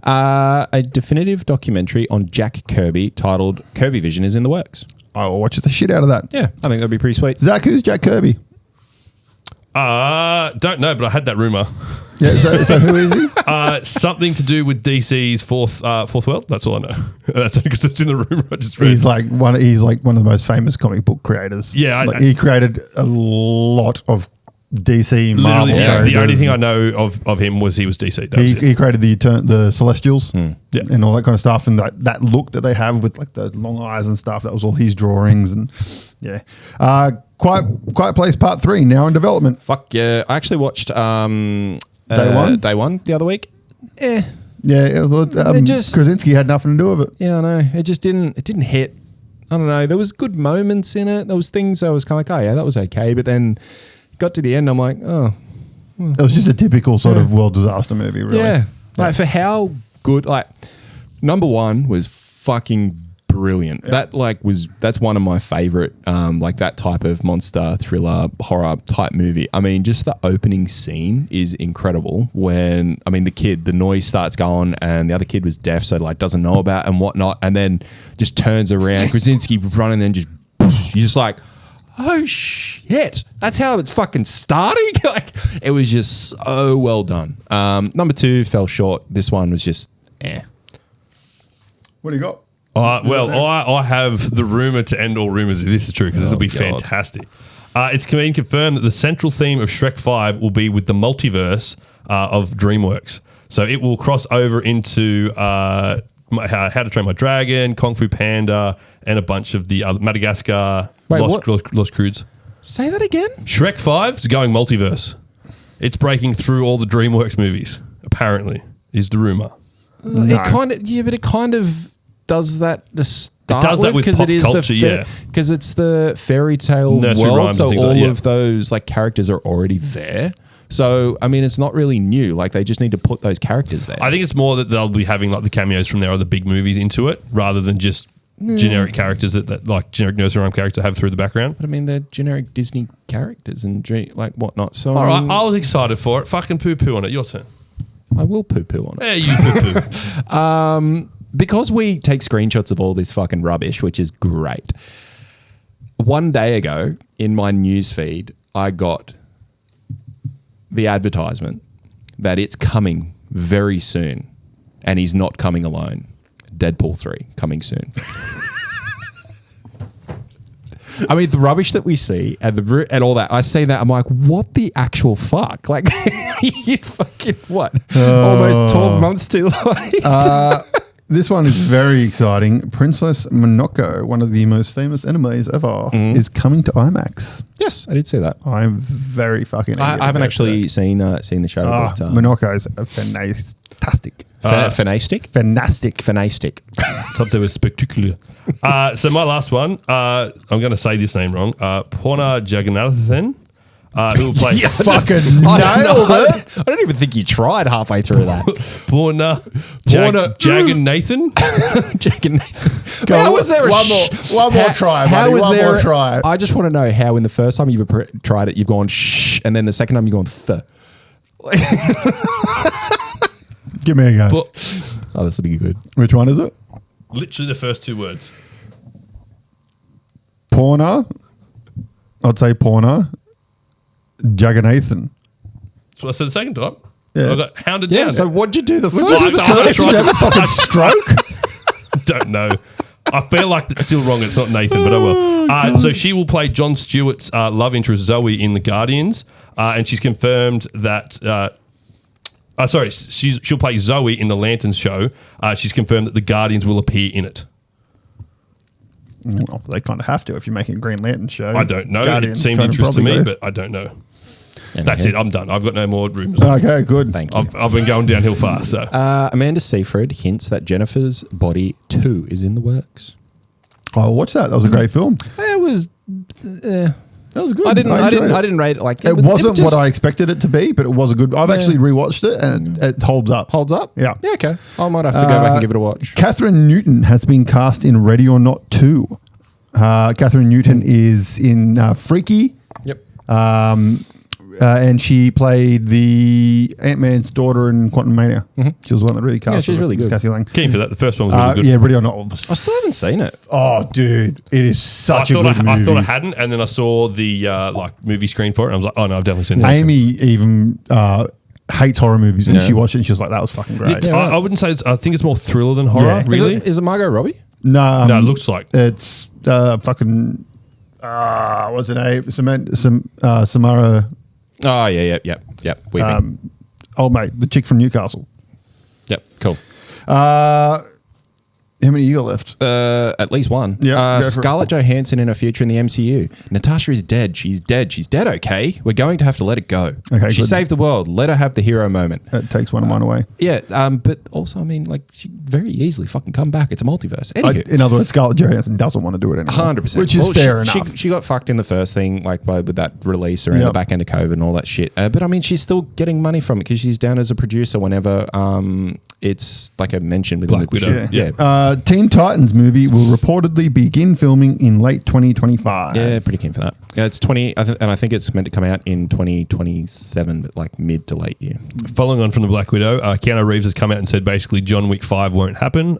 [SPEAKER 2] A definitive documentary on Jack Kirby titled Kirby Vision is in the works.
[SPEAKER 1] I will watch the shit out of that.
[SPEAKER 2] Yeah, I think that'd be pretty sweet.
[SPEAKER 1] Zach, who's Jack Kirby?
[SPEAKER 3] Don't know, but I had that rumor.
[SPEAKER 1] Yeah, so who is he?
[SPEAKER 3] Something to do with DC's fourth world. That's all I know. That's because it's in the rumor. I just read.
[SPEAKER 1] He's like one of the most famous comic book creators.
[SPEAKER 3] Yeah,
[SPEAKER 1] he created a lot of DC Marvel.
[SPEAKER 3] The only thing I know of him was he was DC. That was
[SPEAKER 1] He created the Celestials
[SPEAKER 3] Yeah.
[SPEAKER 1] and all that kind of stuff, and that look that they have with like the long eyes and stuff. That was all his drawings, and yeah. Quiet Place Part 3 now in development.
[SPEAKER 2] Fuck yeah! I actually watched
[SPEAKER 1] Day One
[SPEAKER 2] the other week.
[SPEAKER 1] Yeah, Krasinski had nothing to do with it.
[SPEAKER 2] Yeah, I know. It just didn't hit. I don't know. There was good moments in it. There was things I was kind of like, oh yeah, that was okay. But then got to the end, I'm like, oh.
[SPEAKER 1] It was just a typical sort of world disaster movie, really.
[SPEAKER 2] Yeah. Like for how good, like number 1 was fucking brilliant.
[SPEAKER 1] Yeah.
[SPEAKER 2] That's one of my favorite, like that type of monster thriller horror type movie. I mean, just the opening scene is incredible when, the noise starts going and the other kid was deaf, so like doesn't know about and whatnot, and then just turns around, Krasinski running and just, you're just like, oh shit, that's how it's fucking starting. Like it was just so well done. Number 2 fell short. This one was just
[SPEAKER 1] What do you got?
[SPEAKER 3] I have the rumor to end all rumors if this is true, because this will be fantastic. It's been confirmed that the central theme of Shrek 5 will be with the multiverse of DreamWorks. So it will cross over into How to Train My Dragon, Kung Fu Panda, and a bunch of the other Madagascar, Lost Croods.
[SPEAKER 2] Say that again?
[SPEAKER 3] Shrek 5 is going multiverse. It's breaking through all the DreamWorks movies, apparently, is the rumor.
[SPEAKER 2] It kind of does that to start
[SPEAKER 3] It does that with
[SPEAKER 2] because
[SPEAKER 3] pop culture,
[SPEAKER 2] because it's the fairy tale
[SPEAKER 3] Nursery
[SPEAKER 2] world,
[SPEAKER 3] rhymes
[SPEAKER 2] so
[SPEAKER 3] and
[SPEAKER 2] all
[SPEAKER 3] things like that,
[SPEAKER 2] of those like characters are already there. So it's not really new. Like they just need to put those characters there.
[SPEAKER 3] I think it's more that they'll be having like the cameos from their other big movies into it, rather than just generic characters that like generic nursery rhyme characters have through the background.
[SPEAKER 2] But they're generic Disney characters and like whatnot. So
[SPEAKER 3] All right, I was excited for it. Fucking poo-poo on it. Your turn.
[SPEAKER 2] I will poo-poo on it.
[SPEAKER 3] Yeah, you poo-poo.
[SPEAKER 2] Because we take screenshots of all this fucking rubbish, which is great. One day ago in my news feed, I got the advertisement that it's coming very soon, and he's not coming alone. Deadpool 3 coming soon. The rubbish that we see and all that, I see that, I'm like, what the actual fuck? Like, you fucking what? Almost 12 months too late.
[SPEAKER 1] This one is very exciting. Princess Monaco, one of the most famous animes ever, is coming to IMAX.
[SPEAKER 2] Yes, I did see that.
[SPEAKER 1] I'm very fucking.
[SPEAKER 2] I haven't actually seen the show. But,
[SPEAKER 1] Monaco is fantastic.
[SPEAKER 2] Fantastic.
[SPEAKER 3] Something was spectacular. So my last one, I'm going to say this name wrong. Porna Jagannathan. Who will play?
[SPEAKER 1] Fucking nailed it.
[SPEAKER 2] I don't even think you tried halfway through that.
[SPEAKER 3] Porna Jagannathan.
[SPEAKER 2] Jagannathan.
[SPEAKER 1] Go,
[SPEAKER 2] how was there
[SPEAKER 1] one more try, buddy. One more try.
[SPEAKER 2] I just want to know how in the first time you've tried it, you've gone shh, and then the second time you've gone th.
[SPEAKER 1] Give me a go.
[SPEAKER 2] This will be good.
[SPEAKER 1] Which one is it?
[SPEAKER 3] Literally the first 2 words.
[SPEAKER 1] Porna. I'd say Porna. Jagannathan.
[SPEAKER 3] That's what I said the second time.
[SPEAKER 1] Yeah.
[SPEAKER 3] I got hounded down.
[SPEAKER 2] So what'd you do the first
[SPEAKER 1] Did you have a fucking stroke?
[SPEAKER 3] Don't know. I feel like it's still wrong. It's not Nathan, but oh well. So she will play Jon Stewart's love interest Zoe in The Guardians, and she's confirmed that. She'll play Zoe in the Lanterns show. She's confirmed that the Guardians will appear in it.
[SPEAKER 1] Well, they kind of have to if you're making a Green Lantern show.
[SPEAKER 3] I don't know.
[SPEAKER 1] Guardians
[SPEAKER 3] It seemed
[SPEAKER 1] kind of
[SPEAKER 3] interesting to
[SPEAKER 1] probably
[SPEAKER 3] me,
[SPEAKER 1] go.
[SPEAKER 3] but I don't know.
[SPEAKER 2] And
[SPEAKER 3] That's
[SPEAKER 2] again,
[SPEAKER 3] it. I'm done. I've got no more rumors.
[SPEAKER 1] Okay, good.
[SPEAKER 2] Thank you.
[SPEAKER 3] I've been going downhill fast. So
[SPEAKER 2] Amanda Seyfried hints that Jennifer's Body 2 is in the works.
[SPEAKER 1] I'll watch that. That was a great film.
[SPEAKER 2] It was.
[SPEAKER 1] That was good.
[SPEAKER 2] I
[SPEAKER 1] enjoyed it.
[SPEAKER 2] didn't rate it like
[SPEAKER 1] It wasn't what I expected it to be, but it was a good. I've actually rewatched it, and it holds up.
[SPEAKER 2] holds up.
[SPEAKER 1] Yeah.
[SPEAKER 2] Yeah. Okay. I might have to go back and give it a watch.
[SPEAKER 1] Catherine Newton has been cast in Ready or Not 2. Catherine Newton is in Freaky.
[SPEAKER 2] Yep.
[SPEAKER 1] And she played the Ant-Man's daughter in Quantum Mania. She was the one that really cast.
[SPEAKER 2] Yeah, she's really good.
[SPEAKER 1] Cassie Lang.
[SPEAKER 3] keen for that. The first one was really good.
[SPEAKER 1] Yeah, Ready or Not.
[SPEAKER 2] I still haven't seen it.
[SPEAKER 1] Oh, dude, it is such a good movie.
[SPEAKER 3] I thought I hadn't, and then I saw the movie screen for it, and I was like, "Oh no, I've definitely seen this."
[SPEAKER 1] Amy even hates horror movies, and she watched it, and she was like, "That was fucking great."
[SPEAKER 3] Yeah, I wouldn't say. I think it's more thriller than horror.
[SPEAKER 1] Yeah.
[SPEAKER 3] Really?
[SPEAKER 2] Is it Margot Robbie?
[SPEAKER 1] No,
[SPEAKER 3] No, it looks like.
[SPEAKER 1] it's fucking. What's her name? Samara.
[SPEAKER 2] Oh yeah. Yep. Weaving.
[SPEAKER 1] Old mate, the chick from Newcastle.
[SPEAKER 2] Yep. Cool.
[SPEAKER 1] How many you got left?
[SPEAKER 2] At least one.
[SPEAKER 1] Yeah, go for it.
[SPEAKER 2] Scarlett Johansson in her future in the MCU. Natasha is dead. She's dead. She's dead. Okay. We're going to have to let it go.
[SPEAKER 1] Okay,
[SPEAKER 2] She
[SPEAKER 1] good.
[SPEAKER 2] saved the world. Let her have the hero moment.
[SPEAKER 1] That takes one of mine away.
[SPEAKER 2] Yeah. But also, I mean, like, she very easily fucking come back. It's a multiverse. Anywho.
[SPEAKER 1] In other words, Scarlett Johansson doesn't want to do it anymore.
[SPEAKER 2] 100%.
[SPEAKER 1] Which is fair enough.
[SPEAKER 2] She got fucked in the first thing, like with that release around
[SPEAKER 1] Yep.
[SPEAKER 2] the back end of COVID and all that shit. But I mean, she's still getting money from it because she's down as a producer whenever it's like I mentioned with
[SPEAKER 3] Black Widow.
[SPEAKER 2] Yeah.
[SPEAKER 1] Teen Titans movie will reportedly begin filming in late 2025.
[SPEAKER 2] Yeah, pretty keen for that. Yeah, it's 20, and I think it's meant to come out in 2027, but like mid to late year.
[SPEAKER 3] Following on from the Black Widow, Keanu Reeves has come out and said basically John Wick 5 won't happen.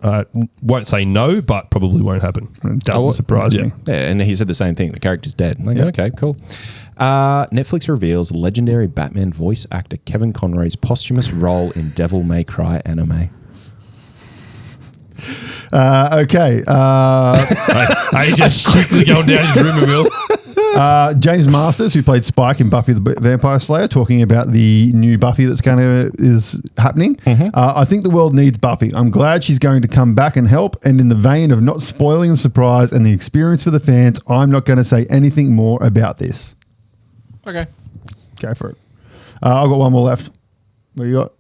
[SPEAKER 3] Won't say no, but probably won't happen.
[SPEAKER 1] It doesn't surprise me.
[SPEAKER 2] Yeah, and he said the same thing. The character's dead. I'm like, okay, cool. Netflix reveals legendary Batman voice actor Kevin Conroy's posthumous role in Devil May Cry anime.
[SPEAKER 1] Okay.
[SPEAKER 3] I just quickly going down his rumor mill.
[SPEAKER 1] James Masters, who played Spike in Buffy the Vampire Slayer, talking about the new Buffy that's is happening. I think the world needs Buffy. I'm glad she's going to come back and help. And in the vein of not spoiling the surprise and the experience for the fans, I'm not going to say anything more about this.
[SPEAKER 2] Okay.
[SPEAKER 1] Go for it. I've got one more left. What you got?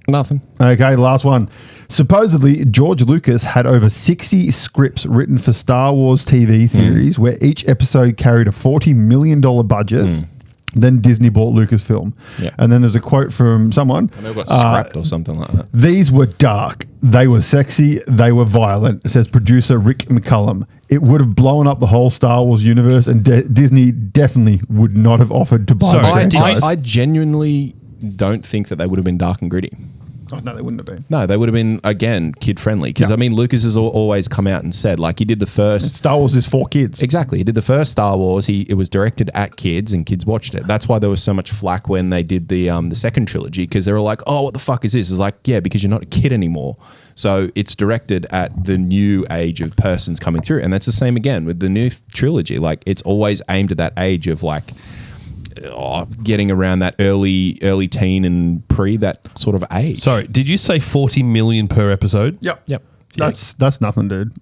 [SPEAKER 2] Nothing.
[SPEAKER 1] Okay, last one. Supposedly, George Lucas had over 60 scripts written for Star Wars TV series where each episode carried a $40 million budget. Then Disney bought Lucasfilm.
[SPEAKER 2] Yeah.
[SPEAKER 1] And then there's a quote from someone.
[SPEAKER 2] And they got scrapped or something like that.
[SPEAKER 1] These were dark. They were sexy. They were violent, says producer Rick McCullum. It would have blown up the whole Star Wars universe, and Disney definitely would not have offered to buy the franchise.
[SPEAKER 2] I genuinely don't think that they would have been dark and gritty.
[SPEAKER 1] Oh, no, they wouldn't have been.
[SPEAKER 2] No, they would have been, again, kid-friendly. Because, I mean, Lucas has always come out and said, like, he did the first...
[SPEAKER 1] Star Wars is for kids.
[SPEAKER 2] Exactly. He did the first Star Wars. It was directed at kids, and kids watched it. That's why there was so much flack when they did the second trilogy, because they were like, oh, what the fuck is this? It's like, yeah, because you're not a kid anymore. So it's directed at the new age of persons coming through. And that's the same again with the new trilogy. Like, it's always aimed at that age of, like... getting around that early teen and pre that sort of age.
[SPEAKER 3] Sorry, did you say 40 million per episode?
[SPEAKER 1] Yep. That's nothing, dude.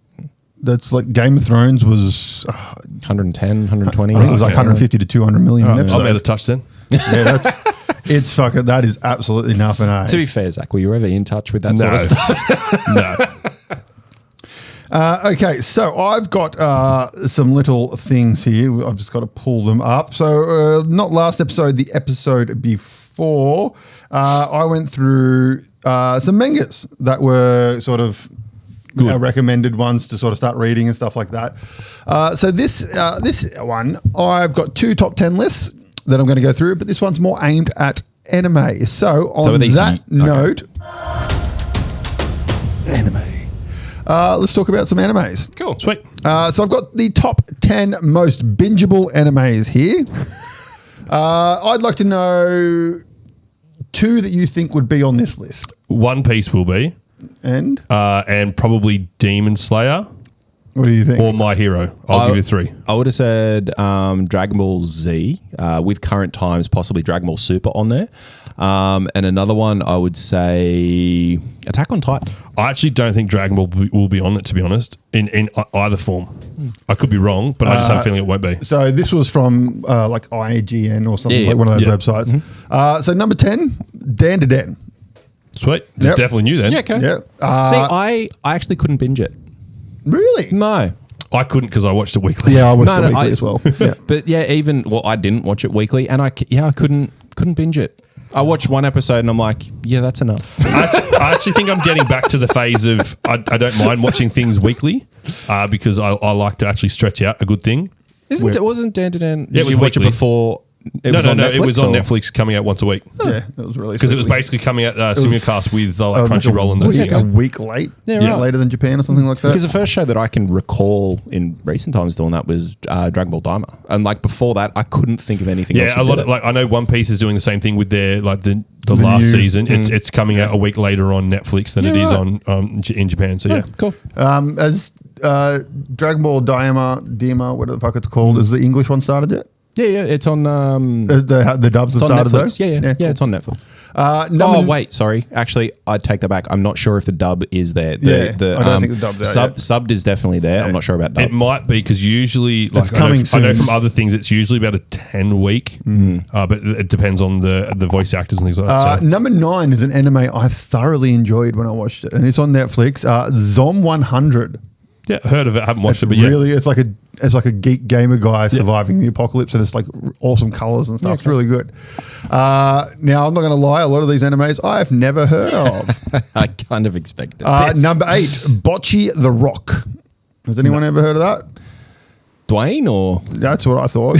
[SPEAKER 1] That's like Game of Thrones was
[SPEAKER 2] 110, 120.
[SPEAKER 1] I think it was like 150 to 200 million an episode.
[SPEAKER 3] I'm out of touch then.
[SPEAKER 1] Yeah, it's fucking. That is absolutely nothing.
[SPEAKER 2] To be fair, Zach, were you ever in touch with that sort of stuff?
[SPEAKER 3] No.
[SPEAKER 1] Okay, so I've got some little things here. I've just got to pull them up. So not last episode, the episode before, I went through some mangas that were sort of recommended ones to sort of start reading and stuff like that. So this one, I've got 2 top 10 lists that I'm going to go through, but this one's more aimed at anime. So on that note, anime. Let's talk about some animes.
[SPEAKER 2] Cool.
[SPEAKER 3] Sweet.
[SPEAKER 1] So I've got the top 10 most bingeable animes here. I'd like to know 2 that you think would be on this list.
[SPEAKER 3] One Piece will be.
[SPEAKER 1] And
[SPEAKER 3] probably Demon Slayer
[SPEAKER 1] what do you think?
[SPEAKER 3] or My Hero. I'll give you 3.
[SPEAKER 2] I would have said Dragon Ball Z with current times, possibly Dragon Ball Super on there. And another one, I would say Attack on Titan.
[SPEAKER 3] I actually don't think Dragon Ball will be on it, to be honest, in either form. I could be wrong, but I just have a feeling it won't be.
[SPEAKER 1] So this was from like IGN or something, like one of those websites. Mm-hmm. So number 10, Dan to Dan.
[SPEAKER 3] Sweet. It's definitely new then.
[SPEAKER 2] Yeah, okay.
[SPEAKER 1] Yeah.
[SPEAKER 2] See, I actually couldn't binge it.
[SPEAKER 1] Really?
[SPEAKER 2] No.
[SPEAKER 3] I couldn't because I watched it weekly.
[SPEAKER 1] Yeah, I watched it weekly as well. Yeah.
[SPEAKER 2] But yeah, I didn't watch it weekly, and I couldn't binge it. I watched one episode and I'm like, yeah, that's enough.
[SPEAKER 3] I actually think I'm getting back to the phase of I don't mind watching things weekly because I like to actually stretch out a good thing.
[SPEAKER 2] Wasn't Dan to Dan?
[SPEAKER 3] Yeah, it was
[SPEAKER 2] you watch it
[SPEAKER 3] weekly.
[SPEAKER 2] before?
[SPEAKER 3] No, it was on Netflix coming out once a week.
[SPEAKER 1] Yeah, that was really
[SPEAKER 3] because it was basically coming out simulcast with Crunchyroll and those.
[SPEAKER 1] A week late,
[SPEAKER 2] right.
[SPEAKER 1] later than Japan or something like that.
[SPEAKER 2] Because the first show that I can recall in recent times doing that was Dragon Ball Daima, and like before that, I couldn't think of anything else.
[SPEAKER 3] Yeah, a lot of, like I know One Piece is doing the same thing with their like the last season. It's coming out a week later on Netflix than it is on in Japan. So yeah,
[SPEAKER 2] cool.
[SPEAKER 1] As Dragon Ball Daima, whatever the fuck it's called, is the English one started yet?
[SPEAKER 2] Yeah, it's on
[SPEAKER 1] the dubs have started though.
[SPEAKER 2] Yeah, it's on Netflix. Wait, sorry. Actually, I take that back. I'm not sure if the dub is there.
[SPEAKER 1] I don't think the dub's there.
[SPEAKER 2] Subbed is definitely there. I'm not sure about dub.
[SPEAKER 3] it might be because usually, like I know from other things, it's usually about a 10 week, but it depends on the voice actors and things like that. So.
[SPEAKER 1] Number 9 is an anime I thoroughly enjoyed when I watched it, and it's on Netflix. Zom 100.
[SPEAKER 3] Yeah, heard of it. Haven't watched it, but
[SPEAKER 1] really, it's like a geek gamer guy surviving the apocalypse, and it's like awesome colors and stuff. It's really good. Now, I'm not going to lie. A lot of these animes I've never heard of.
[SPEAKER 2] I kind of expected.
[SPEAKER 1] Number 8, Bocce the Rock. Has anyone ever heard of that?
[SPEAKER 2] Dwayne or?
[SPEAKER 1] That's what I thought.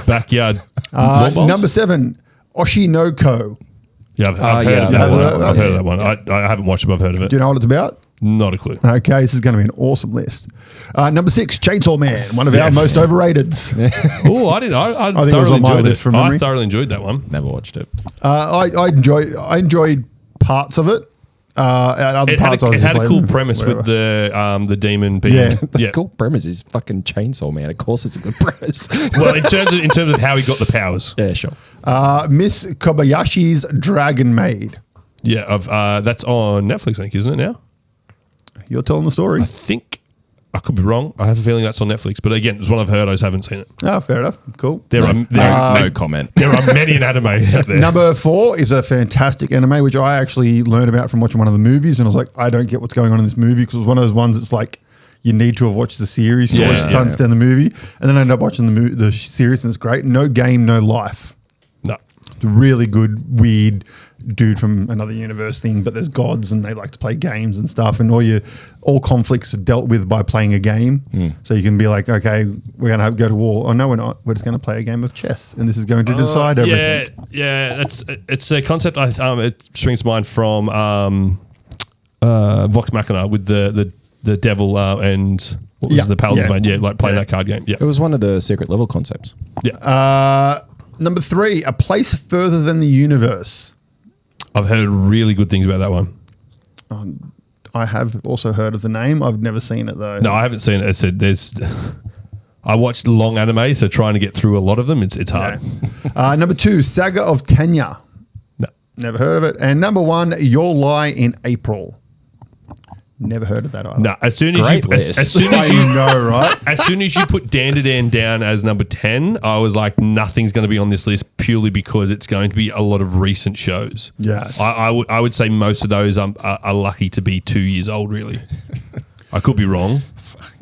[SPEAKER 3] Backyard.
[SPEAKER 1] Number 7, Oshinoko.
[SPEAKER 3] Yeah, I've heard of that one. I've heard of that one. I haven't watched it, but I've heard of it.
[SPEAKER 1] Do you know what it's about?
[SPEAKER 3] Not a clue.
[SPEAKER 1] Okay, this is going to be an awesome list. Number 6, Chainsaw Man, one of our most overrateds.
[SPEAKER 3] Oh, I didn't. I
[SPEAKER 1] think it was on my list from memory.
[SPEAKER 3] I thoroughly enjoyed that one.
[SPEAKER 2] Never watched it.
[SPEAKER 1] I enjoyed parts of it. And other parts
[SPEAKER 3] it had a cool premise with the demon being.
[SPEAKER 2] The cool premise is fucking Chainsaw Man. Of course, it's a good premise.
[SPEAKER 3] Well, in terms of how he got the powers.
[SPEAKER 2] Yeah, sure.
[SPEAKER 1] Miss Kobayashi's Dragon Maid.
[SPEAKER 3] Yeah, that's on Netflix, I think, isn't it now?
[SPEAKER 1] You're telling the story.
[SPEAKER 3] I think I could be wrong. I have a feeling that's on Netflix, but again, it's one I've heard. I just haven't seen it.
[SPEAKER 1] Fair enough. Cool.
[SPEAKER 2] No comment.
[SPEAKER 3] There are many an anime out there.
[SPEAKER 1] Number 4 is a fantastic anime, which I actually learned about from watching one of the movies, and I was like, I don't get what's going on in this movie because it was one of those ones that's like you need to have watched the series to understand the movie, and then I end up watching the series, and it's great. No Game, No Life.
[SPEAKER 3] No.
[SPEAKER 1] It's a really good, weird dude from another universe thing, but there's gods and they like to play games and stuff, and all conflicts are dealt with by playing a game. So you can be like, okay, we're going to go to war. Oh no, we're not. We're just going to play a game of chess, and this is going to decide everything.
[SPEAKER 3] Yeah, it's a concept. It springs to mind from Vox Machina with the devil and what was the Paladin's Mate? Yeah, like playing that card game. Yeah,
[SPEAKER 2] it was one of the secret level concepts.
[SPEAKER 1] Yeah. Number 3, A Place Further Than the Universe.
[SPEAKER 3] I've heard really good things about that one.
[SPEAKER 1] I have also heard of the name. I've never seen it though.
[SPEAKER 3] No, I haven't seen it. I watched long anime, so trying to get through a lot of them, it's hard.
[SPEAKER 1] Number 2, Saga of Tenya.
[SPEAKER 3] No.
[SPEAKER 1] Never heard of it. And number 1, Your Lie in April. Never heard of that either.
[SPEAKER 3] No, as soon as you
[SPEAKER 1] know, right?
[SPEAKER 3] As soon as you put Dan to Dan down as number 10, I was like, nothing's going to be on this list purely because it's going to be a lot of recent shows.
[SPEAKER 1] Yeah,
[SPEAKER 3] I would say most of those are lucky to be 2 years old. Really, I could be wrong.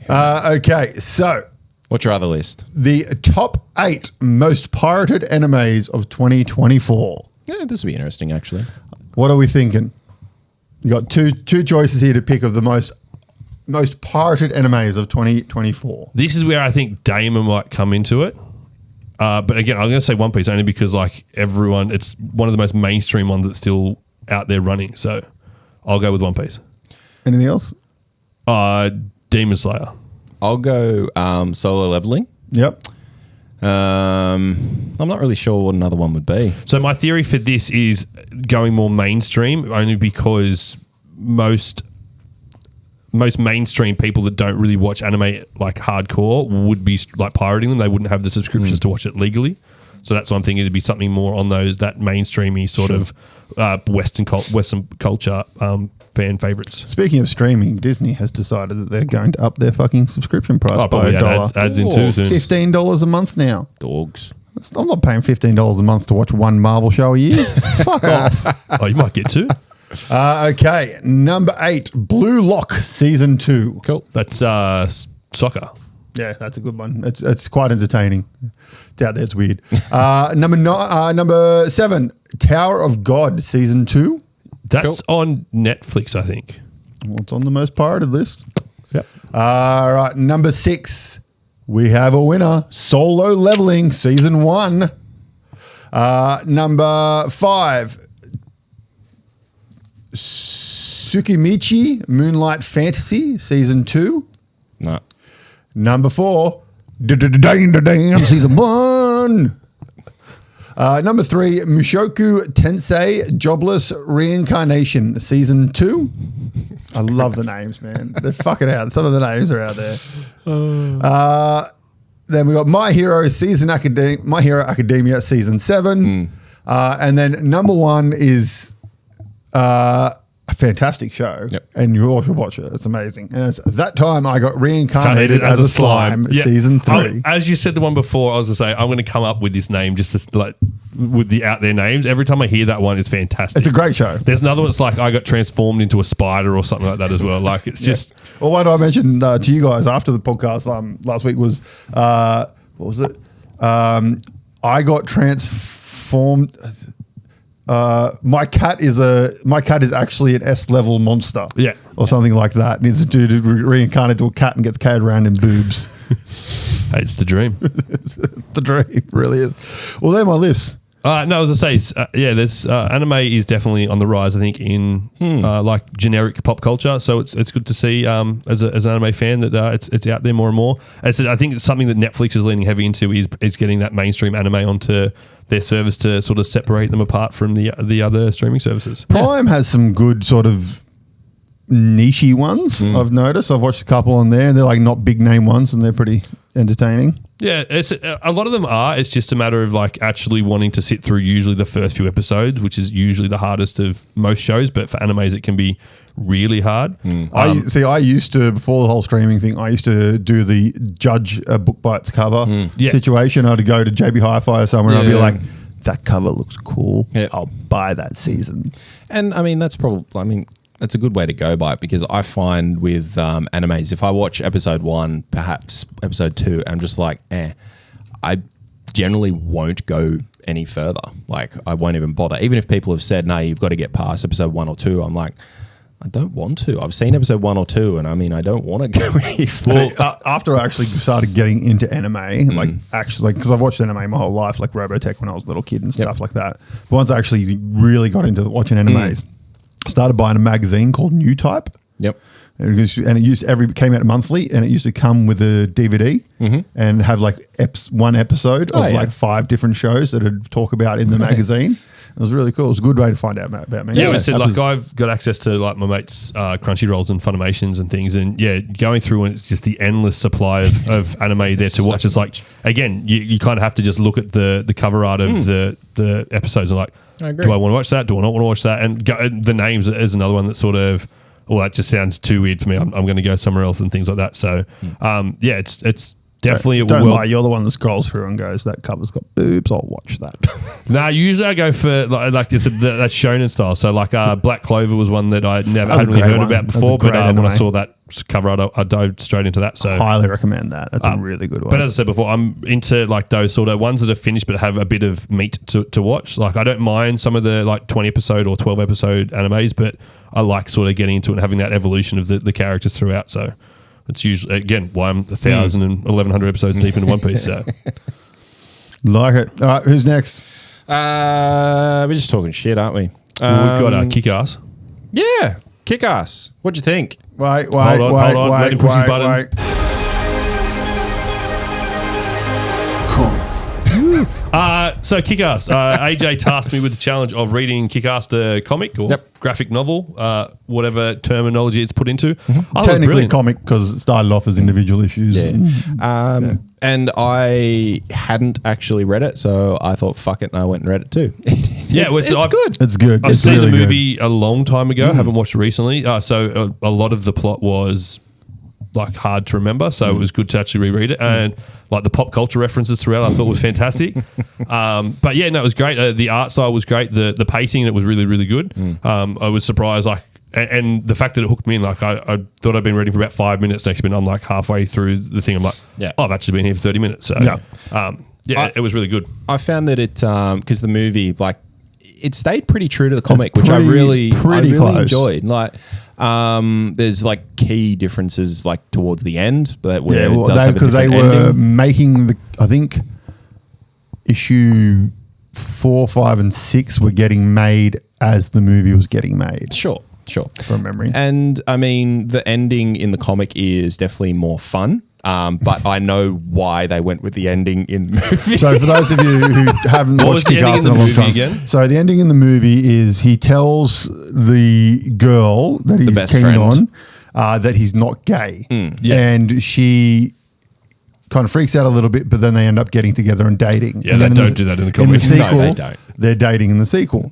[SPEAKER 1] Okay, so
[SPEAKER 2] what's your other list?
[SPEAKER 1] The top 8 most pirated animes of 2024.
[SPEAKER 2] Yeah, this will be interesting. Actually,
[SPEAKER 1] what are we thinking? You got two choices here to pick of the most pirated animes of 2024.
[SPEAKER 3] This is where I think Daima might come into it. But again, I'm going to say One Piece only because like everyone, it's one of the most mainstream ones that's still out there running. So I'll go with One Piece.
[SPEAKER 1] Anything else?
[SPEAKER 3] Demon Slayer.
[SPEAKER 2] I'll go Solo Leveling.
[SPEAKER 1] Yep.
[SPEAKER 2] I'm not really sure what another one would be.
[SPEAKER 3] So my theory for this is going more mainstream only because most mainstream people that don't really watch anime like hardcore would be like pirating them. They wouldn't have the subscriptions to watch it legally. So that's what I'm thinking. It'd be something more on that mainstreamy sort of Western culture fan favorites.
[SPEAKER 1] Speaking of streaming, Disney has decided that they're going to up their fucking subscription price by $1.
[SPEAKER 3] Ads in too soon.
[SPEAKER 1] $15 a month now.
[SPEAKER 2] Dogs.
[SPEAKER 1] I'm not paying $15 a month to watch one Marvel show a year. Fuck off.
[SPEAKER 3] Oh, you might get two.
[SPEAKER 1] Okay, number 8, Blue Lock Season 2.
[SPEAKER 2] Cool.
[SPEAKER 3] That's soccer.
[SPEAKER 1] Yeah, that's a good one. It's quite entertaining. It's out there. It's weird. Number 7, Tower of God Season 2.
[SPEAKER 3] That's on Netflix, I think.
[SPEAKER 1] Well, it's on the most pirated list.
[SPEAKER 3] Yep.
[SPEAKER 1] All right, number 6, we have a winner. Solo Leveling Season 1. Number 5, Tsukimichi Moonlight Fantasy Season 2.
[SPEAKER 2] No.
[SPEAKER 1] Number 4, Season 1. Number 3, Mushoku Tensei Jobless Reincarnation Season 2. I love the names, man. They're fucking out. Some of the names are out there. Then we got My Hero Academia Season 7. And then number 1 is a fantastic show, and you all should watch it. It's amazing. And it's That Time I Got Reincarnated as a Slime, Season 3.
[SPEAKER 3] As you said the one before, I was going to say, I'm going to come up with this name just to, like, with the out there names. Every time I hear that one, it's fantastic.
[SPEAKER 1] It's a great show.
[SPEAKER 3] There's another one that's like I got transformed into a spider or something like that as well. Like, it's just...
[SPEAKER 1] Well, what I mentioned to you guys after the podcast last week was, what was it? I got transformed... my cat is actually an S-level monster, or something like that. And it's a dude who reincarnated to a cat and gets carried around in boobs.
[SPEAKER 3] Hey, it's the dream.
[SPEAKER 1] It's the dream, it really is. Well, they're my list.
[SPEAKER 3] No, as I say, there's anime is definitely on the rise. I think in like generic pop culture, so it's good to see as an anime fan that it's out there more and more. As I said, I think it's something that Netflix is leaning heavy into is getting that mainstream anime onto their service to sort of separate them apart from the other streaming services.
[SPEAKER 1] Prime has some good sort of niche-y ones. I've noticed. I've watched a couple on there, and they're like not big name ones, and they're pretty entertaining.
[SPEAKER 3] Yeah, a lot of them are. It's just a matter of like actually wanting to sit through usually the first few episodes, which is usually the hardest of most shows. But for animes, it can be really hard.
[SPEAKER 1] I used to, before the whole streaming thing, I used to do the judge a book by its cover situation. I'd go to JB Hi-Fi or somewhere and I'd be like, that cover looks cool. Yeah. I'll buy that season.
[SPEAKER 2] And I mean, that's a good way to go by it, because I find with animes, if I watch episode 1, perhaps episode 2, I'm just like, I generally won't go any further. Like, I won't even bother. Even if people have said, no, you've got to get past episode 1 or 2, I'm like, I don't want to. I've seen episode 1 or 2, and I mean, I don't want to go any further.
[SPEAKER 1] Well, after I actually started getting into anime, because I've watched anime my whole life, like Robotech when I was a little kid and stuff like that. But once I actually really got into watching animes, I started buying a magazine called New Type.
[SPEAKER 2] Yep.
[SPEAKER 1] And it came out monthly, and it used to come with a DVD and have like one episode of like 5 different shows that I'd talk about in the magazine. It was really cool. It was a good way to find out about me.
[SPEAKER 3] Yeah, I said, like, I've got access to like my mates' Crunchyrolls and Funimations and things, and going through, and it's just the endless supply of anime there to watch. It's like, again, you kind of have to just look at the cover art of the episodes and like, do I want to watch that? Do I not want to watch that? And the names is another one that sort of, that just sounds too weird for me. I'm going to go somewhere else and things like that. So, it's definitely
[SPEAKER 1] don't lie. You're the one that scrolls through and goes, that cover's got boobs. I'll watch that.
[SPEAKER 3] Nah, usually I go for like this, that shonen style. So like Black Clover was one that I hadn't really heard about before, but when I saw that cover, I dove straight into that. So
[SPEAKER 1] I highly recommend that. That's a really good one.
[SPEAKER 3] But as I said before, I'm into like those sort of ones that are finished but have a bit of meat to watch. Like, I don't mind some of the like 20 episode or 12 episode animes, but I like sort of getting into it and having that evolution of the characters throughout. So it's usually, again, why I'm 1,000 and 1,100 episodes deep into One Piece. So
[SPEAKER 1] like it. All right, who's next?
[SPEAKER 2] We're just talking shit, aren't we?
[SPEAKER 3] We've got Kick-Ass.
[SPEAKER 2] Yeah, Kick-Ass. What'd you think?
[SPEAKER 1] Wait.
[SPEAKER 3] Hold on. Let him push his button. So Kick-Ass. AJ tasked me with the challenge of reading Kick-Ass, the comic or graphic novel, whatever terminology it's put into.
[SPEAKER 1] Technically comic because it started off as individual issues.
[SPEAKER 2] Yeah. And I hadn't actually read it, so I thought, fuck it, and I went and read it too.
[SPEAKER 3] It's
[SPEAKER 2] good.
[SPEAKER 1] It's good.
[SPEAKER 3] I've
[SPEAKER 1] It's
[SPEAKER 3] seen
[SPEAKER 1] really
[SPEAKER 3] the movie a long time ago. Haven't watched it recently. So a lot of the plot was like hard to remember, so it was good to actually reread it, and like the pop culture references throughout I thought was fantastic. But yeah, no, it was great. The art style was great. The pacing in it was really, really good. I was surprised, like, and the fact that it hooked me in, like I thought I'd been reading for about 5 minutes. Next minute I'm like halfway through the thing, I'm like, I've actually been here for 30 minutes. So it was really good.
[SPEAKER 2] I found that it because the movie, like, it stayed pretty true to the comic, which I really enjoyed. Like, there's like key differences like towards the end, but where because they were
[SPEAKER 1] making I think issue 4, 5, and 6 were getting made as the movie was getting made.
[SPEAKER 2] Sure.
[SPEAKER 1] From memory.
[SPEAKER 2] And I mean, the ending in the comic is definitely more fun. But I know why they went with the ending in the movie.
[SPEAKER 1] So for those of you who haven't watched Kick-Ass in a long time, again? So the ending in the movie is he tells the girl that he's keen on that he's not gay. And she kind of freaks out a little bit, but then they end up getting together and dating.
[SPEAKER 3] Yeah, they don't do that in the comic.
[SPEAKER 1] In the sequel,
[SPEAKER 2] no, they don't.
[SPEAKER 1] They're dating in the sequel.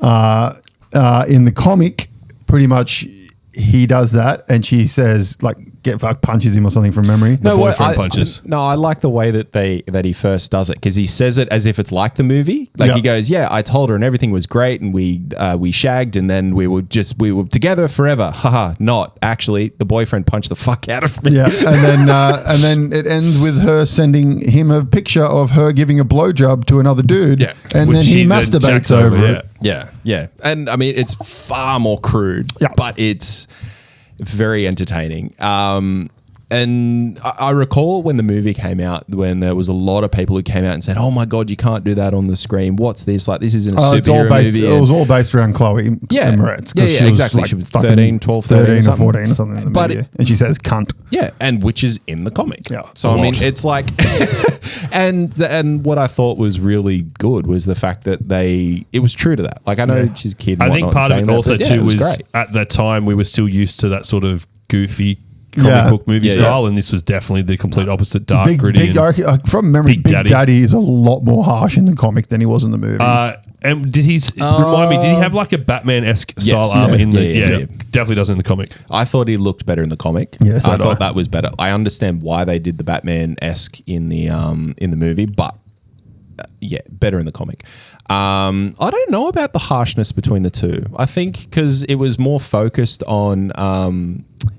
[SPEAKER 1] In the comic, pretty much he does that and she says, like, get fucked, punches him or something from memory.
[SPEAKER 3] No, boyfriend punches.
[SPEAKER 2] I like the way that he first does it, because he says it as if it's like the movie. Like he goes, "Yeah, I told her and everything was great, and we shagged, and then we were together forever." Haha, not actually. The boyfriend punched the fuck out of me.
[SPEAKER 1] Yeah, and then it ends with her sending him a picture of her giving a blowjob to another dude.
[SPEAKER 2] Yeah.
[SPEAKER 1] And
[SPEAKER 3] Which
[SPEAKER 1] then he masturbates over it.
[SPEAKER 2] Yeah. And I mean, it's far more crude, but it's very entertaining. And I recall when the movie came out, when there was a lot of people who came out and said, "Oh my God, you can't do that on the screen. What's this? Like, this isn't a superhero movie."
[SPEAKER 1] It was all based around Chloe Moretz.
[SPEAKER 2] Yeah, exactly. She was 13, 12, 13
[SPEAKER 1] or 14 or something in the movie. And she says cunt.
[SPEAKER 2] Yeah, and which is in the comic.
[SPEAKER 1] Yeah.
[SPEAKER 2] So, I mean, it's like... and what I thought was really good was the fact that it was true to that. Like, I know she's a kid and
[SPEAKER 3] I think part of it also too was at that time we were still used to that sort of goofy comic book movie style, and this was definitely the complete opposite, dark, gritty.
[SPEAKER 1] From memory, Big Daddy is a lot more harsh in the comic than he was in the movie.
[SPEAKER 3] And did he remind me? Did he have like a Batman-esque style armor in the? Definitely does in the comic.
[SPEAKER 2] I thought he looked better in the comic.
[SPEAKER 1] Yes,
[SPEAKER 2] I thought that was better. I understand why they did the Batman-esque in the movie, but better in the comic. I don't know about the harshness between the two. I think because it was more focused on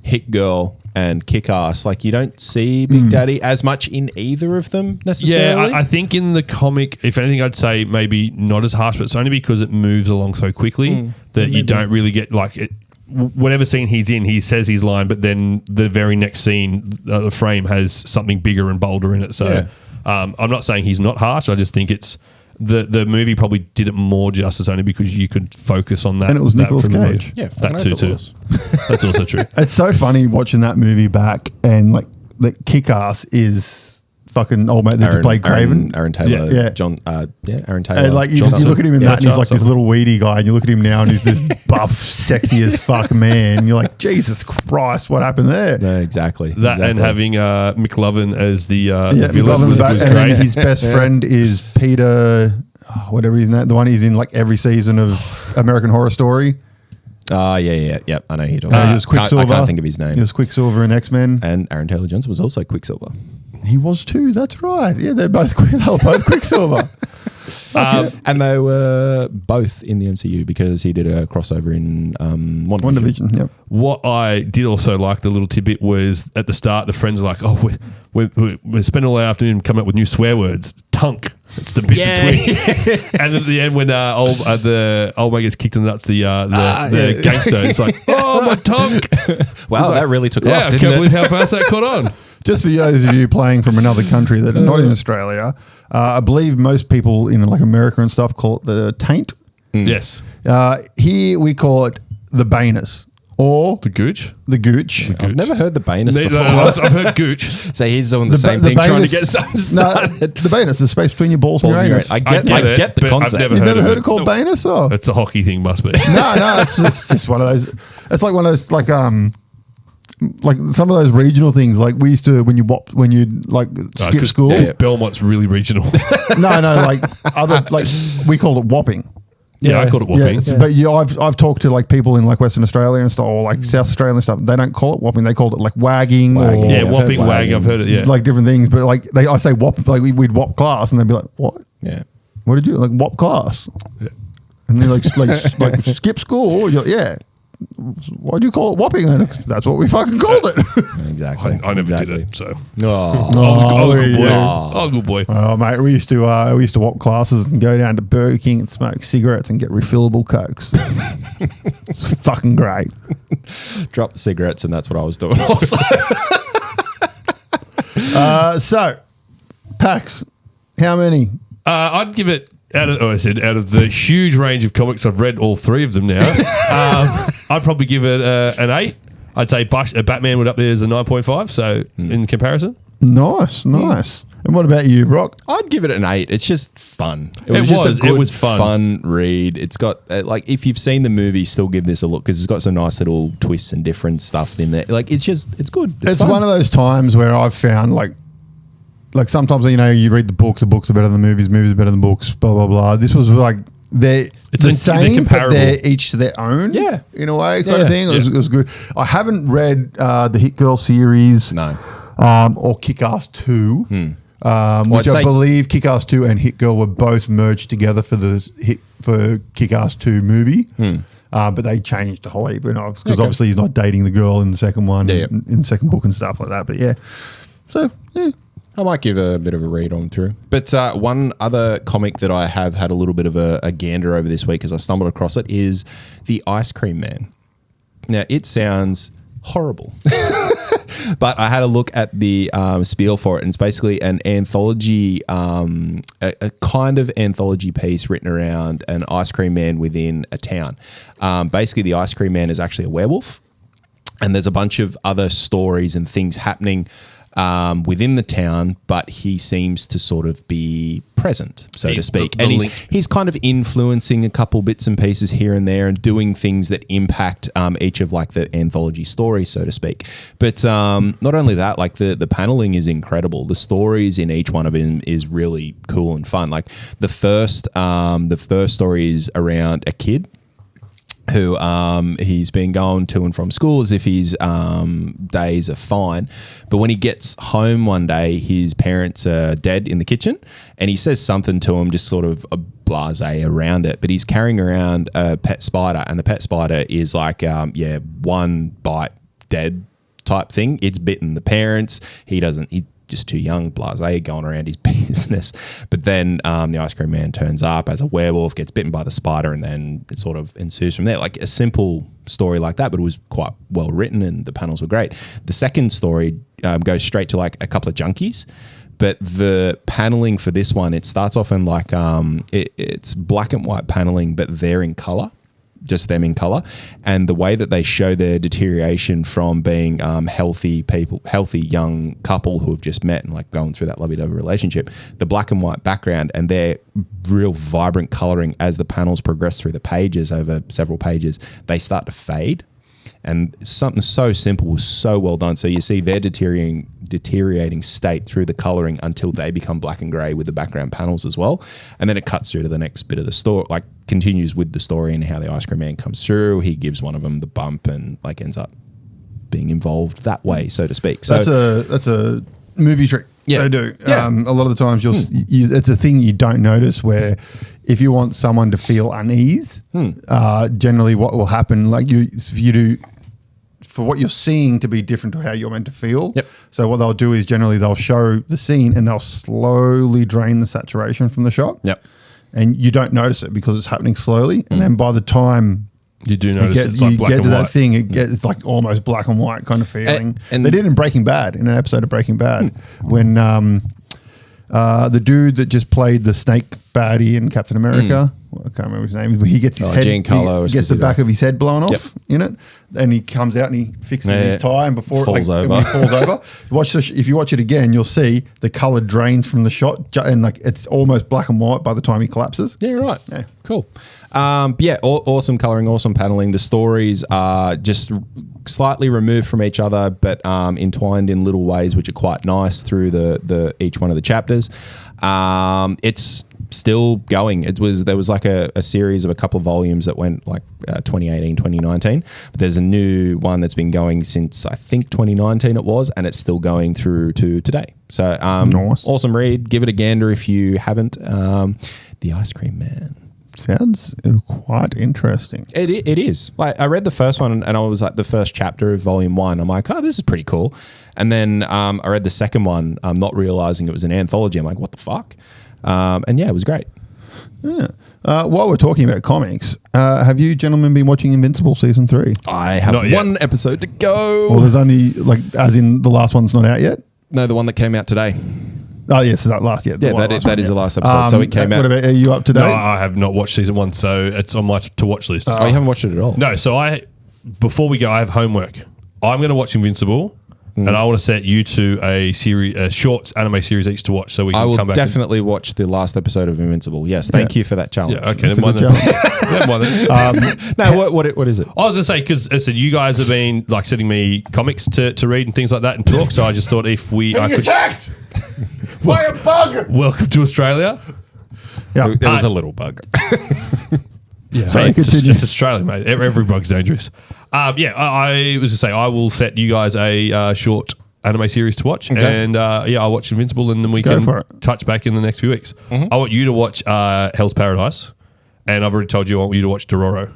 [SPEAKER 2] Hit Girl and Kick-Ass. Like, you don't see Big Daddy as much in either of them necessarily.
[SPEAKER 3] Yeah, I think in the comic, if anything, I'd say maybe not as harsh, but it's only because it moves along so quickly that you don't really get, like, it. Whatever scene he's in, he says his line, but then the very next scene, the frame has something bigger and bolder in it. So I'm not saying he's not harsh. I just think it's the movie probably did it more justice only because you could focus on that.
[SPEAKER 1] And it was Nicolas Cage.
[SPEAKER 2] Yeah,
[SPEAKER 3] that too. That's also true.
[SPEAKER 1] It's so funny watching that movie back, and like the Kick-Ass is fucking old mate that just played Craven.
[SPEAKER 2] Aaron Taylor.
[SPEAKER 1] Yeah.
[SPEAKER 2] John. Aaron Taylor.
[SPEAKER 1] And like you look at him in that, and he's like this little weedy guy, and you look at him now, and he's this buff, sexy as fuck man. And you're like, Jesus Christ, what happened there?
[SPEAKER 2] No, exactly.
[SPEAKER 3] And having McLovin as the
[SPEAKER 1] villain, and then his best friend is Peter, whatever his name, the one he's in like every season of American Horror Story.
[SPEAKER 2] Yeah. I know who you're talking about.
[SPEAKER 1] He was Quicksilver.
[SPEAKER 2] I can't think of his name.
[SPEAKER 1] He was Quicksilver in X-Men.
[SPEAKER 2] And Aaron Taylor Johnson was also Quicksilver.
[SPEAKER 1] He was too. That's right. Yeah, they were both Quicksilver.
[SPEAKER 2] And they were both in the MCU because he did a crossover in
[SPEAKER 1] WandaVision. Yep.
[SPEAKER 3] What I did also like, the little tidbit, was at the start the friends are like, "Oh, we're spending all afternoon coming up with new swear words." Tunk. It's the bit between. And at the end when the old man gets kicked in the nuts, the gangster, it's like, "Oh, my tongue!"
[SPEAKER 2] Wow, that really took off.
[SPEAKER 3] I can't believe how fast that caught on.
[SPEAKER 1] Just for those of you playing from another country that are not in Australia, I believe most people in like America and stuff call it the taint.
[SPEAKER 3] Yes.
[SPEAKER 1] Here we call it the banus or
[SPEAKER 3] The Gooch.
[SPEAKER 1] the Gooch.
[SPEAKER 2] I've never heard the Banus
[SPEAKER 3] Neither-
[SPEAKER 2] before.
[SPEAKER 3] I've heard Gooch.
[SPEAKER 2] So he's doing the same thing, trying to get something started.
[SPEAKER 1] No, the Banus, the space between your balls and your anus.
[SPEAKER 2] I get the
[SPEAKER 3] but I've
[SPEAKER 2] concept.
[SPEAKER 3] never
[SPEAKER 1] You've
[SPEAKER 3] heard
[SPEAKER 1] never
[SPEAKER 3] of
[SPEAKER 1] heard
[SPEAKER 3] it.
[SPEAKER 1] it called
[SPEAKER 3] No.
[SPEAKER 1] Banus? Oh.
[SPEAKER 3] It's a hockey thing, must be.
[SPEAKER 1] No, it's just one of those. It's like one of those, like some of those regional things. Like we used to, when you skip school.
[SPEAKER 3] Yeah. Belmont's really regional.
[SPEAKER 1] No, like other, like we called it whopping.
[SPEAKER 3] Yeah, I called it whopping.
[SPEAKER 1] Yeah, but I've talked to like people in like Western Australia and stuff, or like South Australia and stuff. They don't call it whopping; they called it like wagging. Or
[SPEAKER 3] Yeah, whopping, wag. I've heard it. Yeah,
[SPEAKER 1] like different things. But like I say whop, like we'd whop class, and they'd be like, "What?
[SPEAKER 2] Yeah.
[SPEAKER 1] What did you like whop class?"
[SPEAKER 3] Yeah.
[SPEAKER 1] And they're like skip school. You're like, yeah. Why do you call it whopping then? 'Cause that's what we fucking called it.
[SPEAKER 2] Exactly.
[SPEAKER 3] I never
[SPEAKER 2] exactly.
[SPEAKER 3] did it. So
[SPEAKER 2] Oh.
[SPEAKER 3] I was a good boy.
[SPEAKER 2] yeah.
[SPEAKER 3] I was a good boy.
[SPEAKER 1] Oh mate, we used to whop classes and go down to Burger King and smoke cigarettes and get refillable Cokes. It's fucking great.
[SPEAKER 2] Drop the cigarettes, and that's what I was doing also.
[SPEAKER 1] So, Pax, how many?
[SPEAKER 3] I'd give it out of the huge range of comics I've read, all three of them now. I'd probably give it an 8. I'd say Batman would up there as a 9.5. So in comparison,
[SPEAKER 1] Nice. And what about you, Brock?
[SPEAKER 2] I'd give it an 8. It's just fun.
[SPEAKER 3] It was
[SPEAKER 2] fun read. It's got like, if you've seen the movie, still give this a look because it's got some nice little twists and different stuff in there. Like it's good.
[SPEAKER 1] It's
[SPEAKER 2] fun.
[SPEAKER 1] one of those times where I've found like sometimes, you read the books are better than the movies are better than books, blah, blah, blah. This was like, they're the same, but they're each to their own, in a way, kind of thing. It was good. I haven't read the Hit Girl series,
[SPEAKER 2] No.
[SPEAKER 1] Or Kick-Ass 2, which I believe Kick-Ass 2 and Hit Girl were both merged together for Kick-Ass 2 movie. But they changed the whole heap, because obviously he's not dating the girl in the second one, in the second book and stuff like that. But
[SPEAKER 2] I might give a bit of a read on through. But one other comic that I have had a little bit of a gander over this week as I stumbled across it is The Ice Cream Man. Now, it sounds horrible. But I had a look at the spiel for it, and it's basically an anthology, a kind of anthology piece written around an ice cream man within a town. Basically, the ice cream man is actually a werewolf, and there's a bunch of other stories and things happening within the town, but he seems to sort of be present, so to speak. And he's kind of influencing a couple bits and pieces here and there and doing things that impact each of like the anthology stories, so to speak. But not only that, like the paneling is incredible. The stories in each one of them is really cool and fun. Like the first story is around a kid who he's been going to and from school as if his days are fine. But when he gets home one day, his parents are dead in the kitchen, and he says something to him, just sort of a blasé around it. But he's carrying around a pet spider, and the pet spider is like, one bite dead type thing. It's bitten the parents. He just too young, blasé, going around his business. But then the ice cream man turns up as a werewolf, gets bitten by the spider, and then it sort of ensues from there. Like a simple story like that, but it was quite well written and the panels were great. The second story goes straight to like a couple of junkies, but the paneling for this one, it starts off in like it's black and white paneling, but they're in color. Just them in color, and the way that they show their deterioration from being healthy young couple who have just met and like going through that lovey-dovey relationship, the black and white background and their real vibrant coloring as the panels progress through the pages over several pages, they start to fade. And something so simple was so well done. So you see their deteriorating state through the colouring until they become black and grey with the background panels as well. And then it cuts through to the next bit of the story, like continues with the story and how the ice cream man comes through. He gives one of them the bump and like ends up being involved that way, so to speak. So
[SPEAKER 1] that's a movie trick.
[SPEAKER 2] Yeah.
[SPEAKER 1] They do.
[SPEAKER 2] Yeah.
[SPEAKER 1] A lot of the times it's a thing you don't notice, where if you want someone to feel unease, generally what will happen, like if you do for what you're seeing to be different to how you're meant to feel.
[SPEAKER 2] Yep.
[SPEAKER 1] So what they'll do is generally they'll show the scene and they'll slowly drain the saturation from the shot.
[SPEAKER 2] Yep.
[SPEAKER 1] And you don't notice it because it's happening slowly. And then by the time
[SPEAKER 3] you do notice it's like black
[SPEAKER 1] get
[SPEAKER 3] and
[SPEAKER 1] to
[SPEAKER 3] white.
[SPEAKER 1] that thing, it's like almost black and white kind of feeling.
[SPEAKER 2] And
[SPEAKER 1] they did in Breaking Bad, in an episode of Breaking Bad, when the dude that just played the snake baddie in Captain America, I can't remember his name. He gets his head.
[SPEAKER 2] Giancarlo
[SPEAKER 1] He gets the back of his head blown off
[SPEAKER 2] Yep.
[SPEAKER 1] in it, and he comes out and he fixes his tie, and before
[SPEAKER 2] Falls over.
[SPEAKER 1] when he falls over. If you watch it again, you'll see the color drains from the shot, and like it's almost black and white by the time he collapses.
[SPEAKER 2] Yeah, right.
[SPEAKER 1] Yeah.
[SPEAKER 2] Cool. Awesome coloring, awesome paneling. The stories are just slightly removed from each other, but entwined in little ways, which are quite nice through the each one of the chapters. It's still going. There was like a series of a couple of volumes that went like 2018, 2019. But there's a new one that's been going since I think 2019 it was, and it's still going through to today. So
[SPEAKER 1] Nice.
[SPEAKER 2] Awesome read. Give it a gander if you haven't. The Ice Cream Man.
[SPEAKER 1] Sounds quite interesting.
[SPEAKER 2] It is. Like I read the first one and I was like the first chapter of volume 1. I'm like, oh, this is pretty cool. And then I read the second one, not realizing it was an anthology. I'm like, what the fuck? And yeah, it was great.
[SPEAKER 1] Yeah. While we're talking about comics, have you gentlemen been watching Invincible season 3?
[SPEAKER 2] I have
[SPEAKER 3] Not yet.
[SPEAKER 2] one episode to go.
[SPEAKER 1] Well, there's only as in the last one's not out yet.
[SPEAKER 2] No, the one that came out today.
[SPEAKER 1] Oh yes, that last
[SPEAKER 2] Yeah, that is the last episode. So it came out.
[SPEAKER 1] What about, are you up to date?
[SPEAKER 3] No, I have not watched season 1, so it's on my to watch list.
[SPEAKER 2] Oh, you haven't watched it at all?
[SPEAKER 3] No, so before we go, I have homework. I'm going to watch Invincible, and I want to set you two a short anime series each to watch, so we can
[SPEAKER 2] I will
[SPEAKER 3] come back.
[SPEAKER 2] definitely watch the last episode of Invincible. Yes, thank you for that challenge.
[SPEAKER 3] Yeah, okay,
[SPEAKER 1] That's a
[SPEAKER 3] never mind
[SPEAKER 1] good
[SPEAKER 3] then. Never mind then.
[SPEAKER 2] No, what is it?
[SPEAKER 3] I was going to say, because I said you guys have been like sending me comics to read and things like that and talk, so I just thought if I could
[SPEAKER 1] attacked by a bug.
[SPEAKER 3] welcome to Australia.
[SPEAKER 1] Yeah.
[SPEAKER 2] There was a little bug.
[SPEAKER 3] Yeah,
[SPEAKER 1] Sorry,
[SPEAKER 3] mate,
[SPEAKER 1] continue.
[SPEAKER 3] it's Australia, mate. Every bug's dangerous. I was to say I will set you guys a short anime series to watch, and I'll watch Invincible, and then we
[SPEAKER 1] Go
[SPEAKER 3] can
[SPEAKER 1] for it.
[SPEAKER 3] touch back in the next few weeks. I want you to watch Hell's Paradise, and I've already told you I want you to watch Dororo.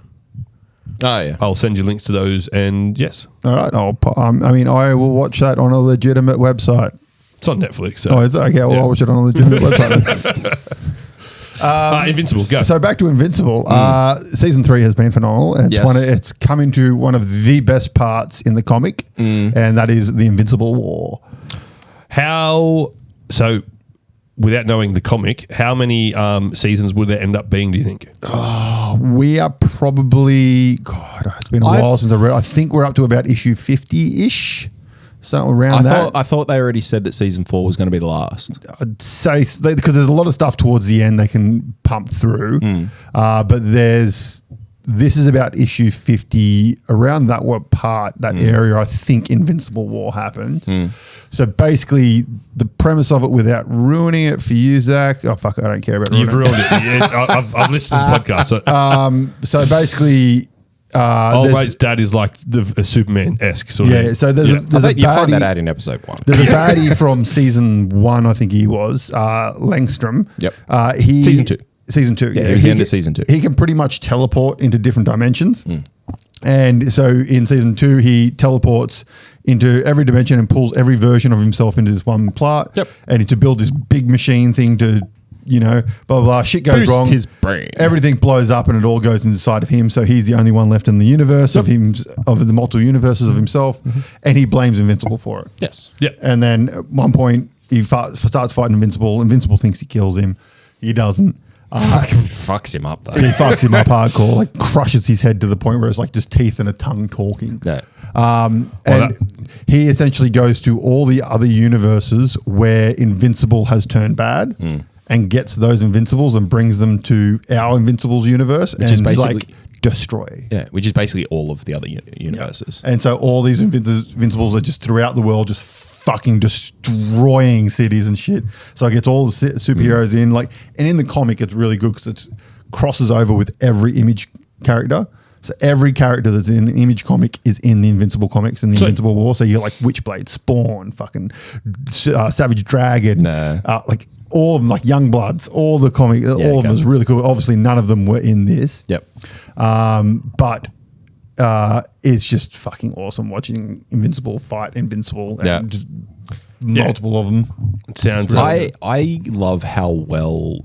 [SPEAKER 2] Oh, yeah.
[SPEAKER 3] I'll send you links to those, and yes,
[SPEAKER 1] All right. I will watch that on a legitimate website.
[SPEAKER 3] it's on Netflix. So.
[SPEAKER 1] Oh, is it? Okay. Well, I'll watch it on a legitimate website.
[SPEAKER 3] Invincible, go.
[SPEAKER 1] So back to Invincible. Season 3 has been phenomenal. It's
[SPEAKER 2] Yes.
[SPEAKER 1] It's come into one of the best parts in the comic, and that is the Invincible War.
[SPEAKER 3] So without knowing the comic, how many seasons would there end up being, do you think?
[SPEAKER 1] We are probably, God, it's been a while since I read. I think we're up to about issue 50-ish. So around
[SPEAKER 2] I thought they already said that season 4 was going to be the last.
[SPEAKER 1] I'd say, because there's a lot of stuff towards the end they can pump through. But this is about issue 50. Around that area, I think Invincible War happened. So basically, the premise of it, without ruining it for you, Zach. Oh fuck, I don't care about ruining
[SPEAKER 3] You've ruined it. Yeah, I've listened to the podcast.
[SPEAKER 1] So basically,
[SPEAKER 3] Old mate's dad is like a Superman-esque sort of.
[SPEAKER 1] yeah. So there's
[SPEAKER 2] I
[SPEAKER 1] a
[SPEAKER 2] bet you find that
[SPEAKER 1] baddie.
[SPEAKER 2] out in episode 1.
[SPEAKER 1] There's a baddie from season 1, I think he was, Langstrom.
[SPEAKER 2] Yep.
[SPEAKER 1] Season
[SPEAKER 2] 2.
[SPEAKER 1] Season 2.
[SPEAKER 2] Yeah, it was the end of season 2.
[SPEAKER 1] He can pretty much teleport into different dimensions. And so in season 2, he teleports into every dimension and pulls every version of himself into this one plot.
[SPEAKER 2] Yep.
[SPEAKER 1] And to build this big machine thing to, blah, blah, blah. Shit goes
[SPEAKER 2] Boost
[SPEAKER 1] wrong.
[SPEAKER 2] his brain.
[SPEAKER 1] Everything blows up and it all goes inside of him. So he's the only one left in the universe of the multiple universes of himself. And he blames Invincible for it.
[SPEAKER 2] Yes.
[SPEAKER 3] Yeah.
[SPEAKER 1] And then at one point, he starts fighting Invincible. Invincible thinks he kills him. He doesn't.
[SPEAKER 2] Fucks him up, though.
[SPEAKER 1] He fucks him up hardcore, like crushes his head to the point where it's like just teeth and a tongue talking.
[SPEAKER 2] Yeah.
[SPEAKER 1] He essentially goes to all the other universes where Invincible has turned bad and gets those Invincibles and brings them to our Invincibles universe and
[SPEAKER 2] is basically-
[SPEAKER 1] like destroy.
[SPEAKER 2] Yeah, which is basically all of the other universes.
[SPEAKER 1] And so all these Invincibles are just throughout the world, just fucking destroying cities and shit. So it gets all the superheroes in, like, and in the comic it's really good because it crosses over with every Image character. So every character that's in an Image comic is in the Invincible comics and the Invincible War. So you get like Witchblade, Spawn, fucking Savage Dragon, like all of them, like Youngbloods, all the comic, all of them is really cool. Obviously, none of them were in this.
[SPEAKER 2] Yep.
[SPEAKER 1] But it's just fucking awesome watching Invincible fight Invincible and just multiple of them.
[SPEAKER 3] Sounds.
[SPEAKER 2] I love how well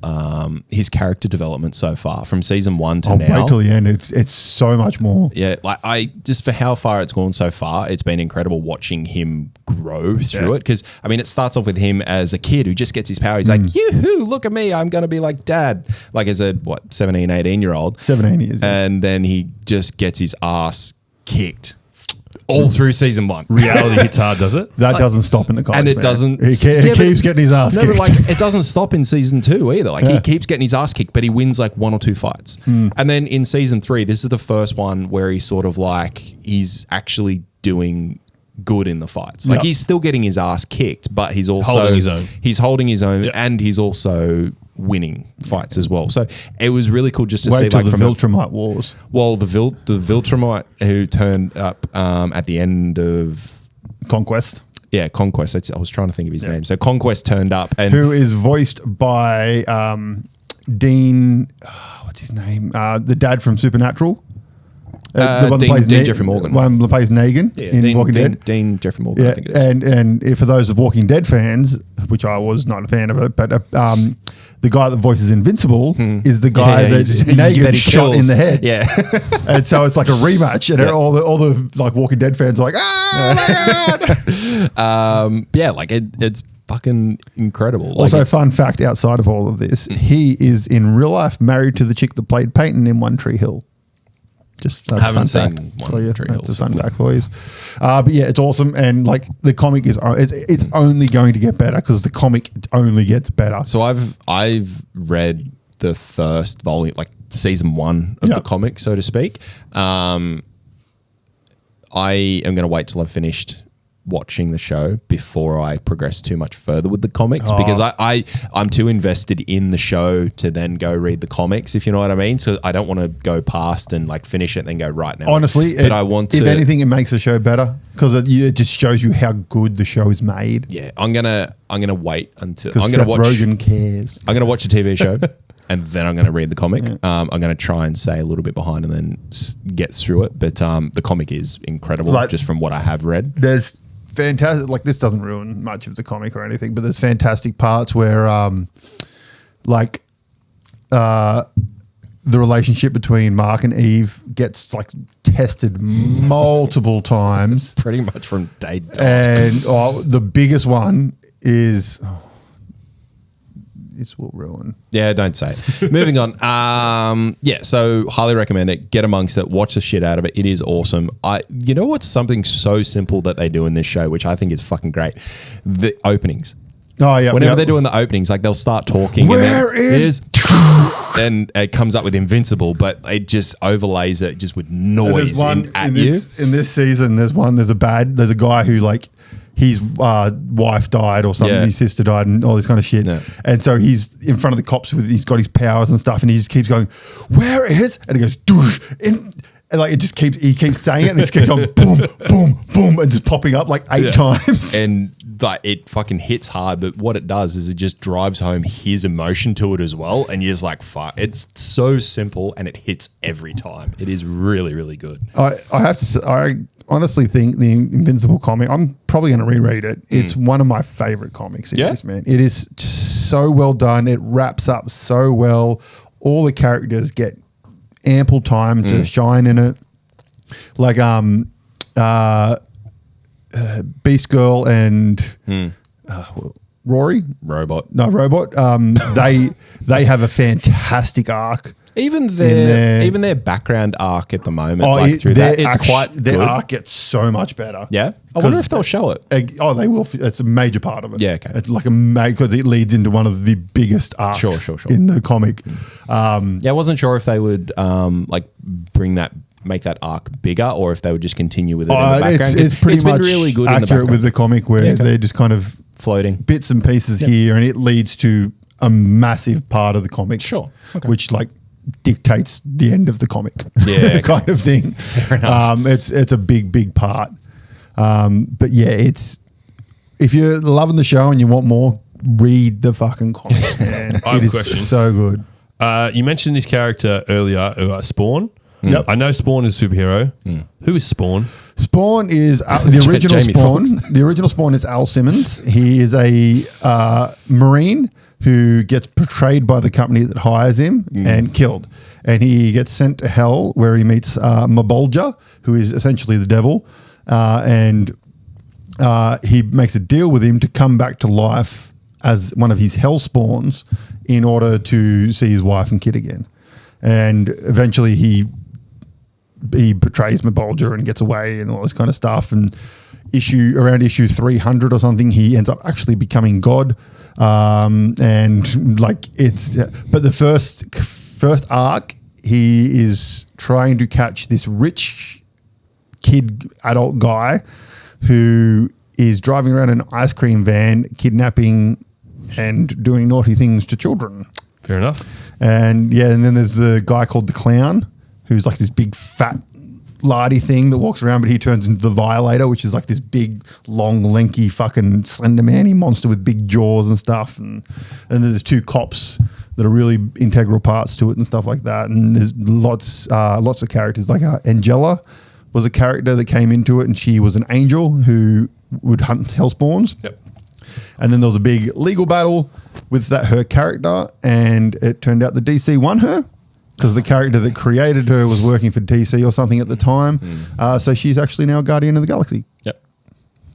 [SPEAKER 2] his character development so far from season 1 to now.
[SPEAKER 1] Wait till the end. It's so much more.
[SPEAKER 2] Yeah, like I just for how far it's gone so far, it's been incredible watching him grow through it. Because I mean, it starts off with him as a kid who just gets his power. He's like, "Yoo-hoo, look at me! I'm going to be like Dad." Like as a 17, 18-year-old.
[SPEAKER 1] 17 years.
[SPEAKER 2] And then he just gets his ass kicked all through season 1.
[SPEAKER 3] Reality hits hard, does it?
[SPEAKER 1] That doesn't stop in the comics,
[SPEAKER 2] and it
[SPEAKER 1] man.
[SPEAKER 2] doesn't.
[SPEAKER 1] He keeps getting his ass kicked.
[SPEAKER 2] But like it doesn't stop in season 2 either. Like he keeps getting his ass kicked, but he wins like 1 or 2 fights. And then in season 3, this is the first one where he's sort of like he's actually doing good in the fights. Like he's still getting his ass kicked, but he's also
[SPEAKER 3] Holding his own.
[SPEAKER 2] He's holding his own, and he's also winning fights as well. So it was really cool just to see
[SPEAKER 1] till
[SPEAKER 2] like
[SPEAKER 1] the
[SPEAKER 2] from
[SPEAKER 1] Viltrumite Wars.
[SPEAKER 2] well the Viltrumite who turned up at the end of
[SPEAKER 1] Conquest.
[SPEAKER 2] Yeah, Conquest. I was trying to think of his name. So Conquest turned up, and
[SPEAKER 1] who is voiced by Dean. What's his name? The dad from Supernatural. The one that plays
[SPEAKER 2] Dean Jeffrey Morgan.
[SPEAKER 1] One that plays Negan in Walking Dead.
[SPEAKER 2] Dean Jeffrey Morgan.
[SPEAKER 1] Yeah,
[SPEAKER 2] I think it is.
[SPEAKER 1] and for those of Walking Dead fans, which I was not a fan of it, but the guy that voices Invincible is the guy that Negan shot in the head.
[SPEAKER 2] Yeah,
[SPEAKER 1] and so it's like a rematch, and all the like Walking Dead fans are like, oh my god.
[SPEAKER 2] Yeah, like it's fucking incredible.
[SPEAKER 1] Also,
[SPEAKER 2] like
[SPEAKER 1] fun fact outside of all of this, he is in real life married to the chick that played Peyton in One Tree Hill. Just
[SPEAKER 2] I haven't seen
[SPEAKER 1] One Tree Hill. That's a fun
[SPEAKER 2] so
[SPEAKER 1] fact for you. But yeah, it's awesome, and like the comic is it's only going to get better because the comic only gets better.
[SPEAKER 2] So I've read the first volume, like season 1 of the comic, so to speak. I am going to wait till I've finished watching the show before I progress too much further with the comics because I'm too invested in the show to then go read the comics, if you know what I mean. So I don't want to go past and like finish it and then go right now.
[SPEAKER 1] Honestly,
[SPEAKER 2] but I want to.
[SPEAKER 1] If anything, it makes the show better because it just shows you how good the show is made.
[SPEAKER 2] Yeah, I'm gonna wait until
[SPEAKER 1] I'm gonna watch. Rogen cares.
[SPEAKER 2] I'm gonna watch the TV show. And then I'm going to read the comic. I'm going to try and stay a little bit behind and then get through it. But the comic is incredible, just from what I have read.
[SPEAKER 1] There's fantastic, like this doesn't ruin much of the comic or anything, but there's fantastic parts where the relationship between Mark and Eve gets like tested multiple times.
[SPEAKER 2] Pretty much from day to day.
[SPEAKER 1] And the biggest one is... this will ruin.
[SPEAKER 2] Yeah, don't say it. Moving on. So highly recommend it. Get amongst it. Watch the shit out of it. It is awesome. You know what's something so simple that they do in this show, which I think is fucking great? The openings.
[SPEAKER 1] Oh, yeah.
[SPEAKER 2] Whenever they're doing the openings, like they'll start talking.
[SPEAKER 1] Where is...
[SPEAKER 2] Then it comes up with Invincible, but it just overlays it just with noise at you.
[SPEAKER 1] In this season, there's a guy who like... his wife died or something, his sister died and all this kind of shit. Yeah. And so he's in front of the cops he's got his powers and stuff and he just keeps going, where is? And he goes, doosh. And like he keeps saying it and it keeps going boom, boom, boom and just popping up like 8 times.
[SPEAKER 2] And like it fucking hits hard, but what it does is it just drives home his emotion to it as well. And you're just like, fuck, it's so simple and it hits every time. It is really, really good.
[SPEAKER 1] I have to say, I honestly think the Invincible comic, I'm probably going to reread it. It's one of my favorite comics series, man. It is just so well done. It wraps up so well. All the characters get ample time to shine in it. Like Beast Girl and Rory?
[SPEAKER 2] Robot.
[SPEAKER 1] They have a fantastic arc.
[SPEAKER 2] Even their background arc at the moment,
[SPEAKER 1] their arc gets so much better.
[SPEAKER 2] Yeah, I wonder if they'll show it.
[SPEAKER 1] They will. It's a major part of it.
[SPEAKER 2] Yeah, okay.
[SPEAKER 1] It's like because it leads into one of the biggest arcs
[SPEAKER 2] Sure.
[SPEAKER 1] in the comic.
[SPEAKER 2] I wasn't sure if they would make that arc bigger, or if they would just continue with it in the background.
[SPEAKER 1] It's pretty much
[SPEAKER 2] been really good
[SPEAKER 1] accurate with the comic where they're just kind of
[SPEAKER 2] floating
[SPEAKER 1] bits and pieces here, and it leads to a massive part of the comic.
[SPEAKER 2] Sure, okay.
[SPEAKER 1] Which like dictates the end of the comic, kind of thing.
[SPEAKER 2] Fair enough.
[SPEAKER 1] It's a big part. But yeah, if you're loving the show and you want more, read the fucking comics, man.
[SPEAKER 3] I have
[SPEAKER 1] it
[SPEAKER 3] a question.
[SPEAKER 1] So good.
[SPEAKER 3] You mentioned this character earlier, Spawn.
[SPEAKER 1] Yep.
[SPEAKER 3] I know Spawn is a superhero. Who is Spawn?
[SPEAKER 1] Spawn is the original
[SPEAKER 2] Jamie
[SPEAKER 1] Spawn.
[SPEAKER 2] Foxx.
[SPEAKER 1] The original Spawn is Al Simmons. He is a Marine who gets portrayed by the company that hires him and killed. And he gets sent to hell where he meets Mabolja, who is essentially the devil. And he makes a deal with him to come back to life as one of his hell spawns in order to see his wife and kid again. And eventually he betrays Mabolja and gets away and all this kind of stuff. And around issue 300 or something, he ends up actually becoming God. And like but the first arc, he is trying to catch this rich adult guy who is driving around in an ice cream van, kidnapping and doing naughty things to children.
[SPEAKER 3] Fair enough.
[SPEAKER 1] And and then there's a guy called the Clown, who's like this big fat lardy thing that walks around, but he turns into the Violator, which is like this big, long, lanky, fucking slender man-y monster with big jaws and stuff. And there's two cops that are really integral parts to it and stuff like that. And there's lots of characters. Like Angela was a character that came into it, and she was an angel who would hunt hellspawns.
[SPEAKER 3] Yep.
[SPEAKER 1] And then there was a big legal battle with her character, and it turned out the DC won her because the character that created her was working for DC or something at the time. So she's actually now a Guardian of the Galaxy.
[SPEAKER 2] Yep.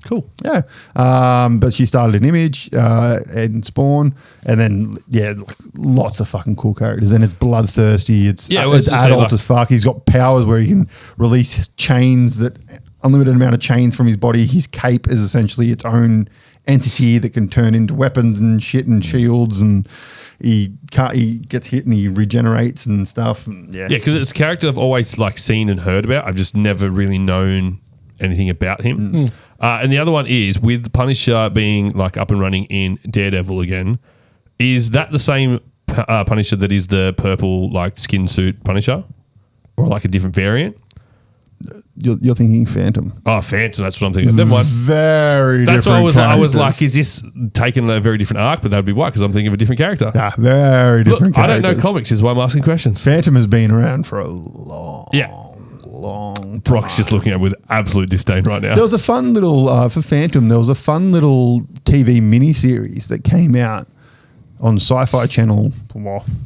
[SPEAKER 3] Cool.
[SPEAKER 1] Yeah. But she started in Image and Spawn, and then, like, lots of fucking cool characters. And it's bloodthirsty. It's adult as fuck. He's got powers where he can release chains, unlimited amount of chains from his body. His cape is essentially its own entity that can turn into weapons and shit and shields, and he gets hit and he regenerates and stuff. And
[SPEAKER 3] because it's a character I've always like seen and heard about. I've just never really known anything about him. And the other one is with Punisher being like up and running in Daredevil again. Is that the same Punisher that is the purple like skin suit Punisher, or like a different variant?
[SPEAKER 1] You're thinking Phantom.
[SPEAKER 3] Oh, Phantom. That's what I'm thinking. Never mind.
[SPEAKER 1] Very
[SPEAKER 3] That's
[SPEAKER 1] different
[SPEAKER 3] what I was
[SPEAKER 1] characters.
[SPEAKER 3] like, is this taking a very different arc? But that would be why, because I'm thinking of a different character.
[SPEAKER 1] Yeah, very different
[SPEAKER 3] Look, I
[SPEAKER 1] characters.
[SPEAKER 3] don't know comics, is why I'm asking questions.
[SPEAKER 1] Phantom has been around for a long time.
[SPEAKER 3] Brock's just looking at it with absolute disdain right now.
[SPEAKER 1] There was a fun little, for Phantom, there was a fun little TV miniseries that came out on Sci-Fi Channel,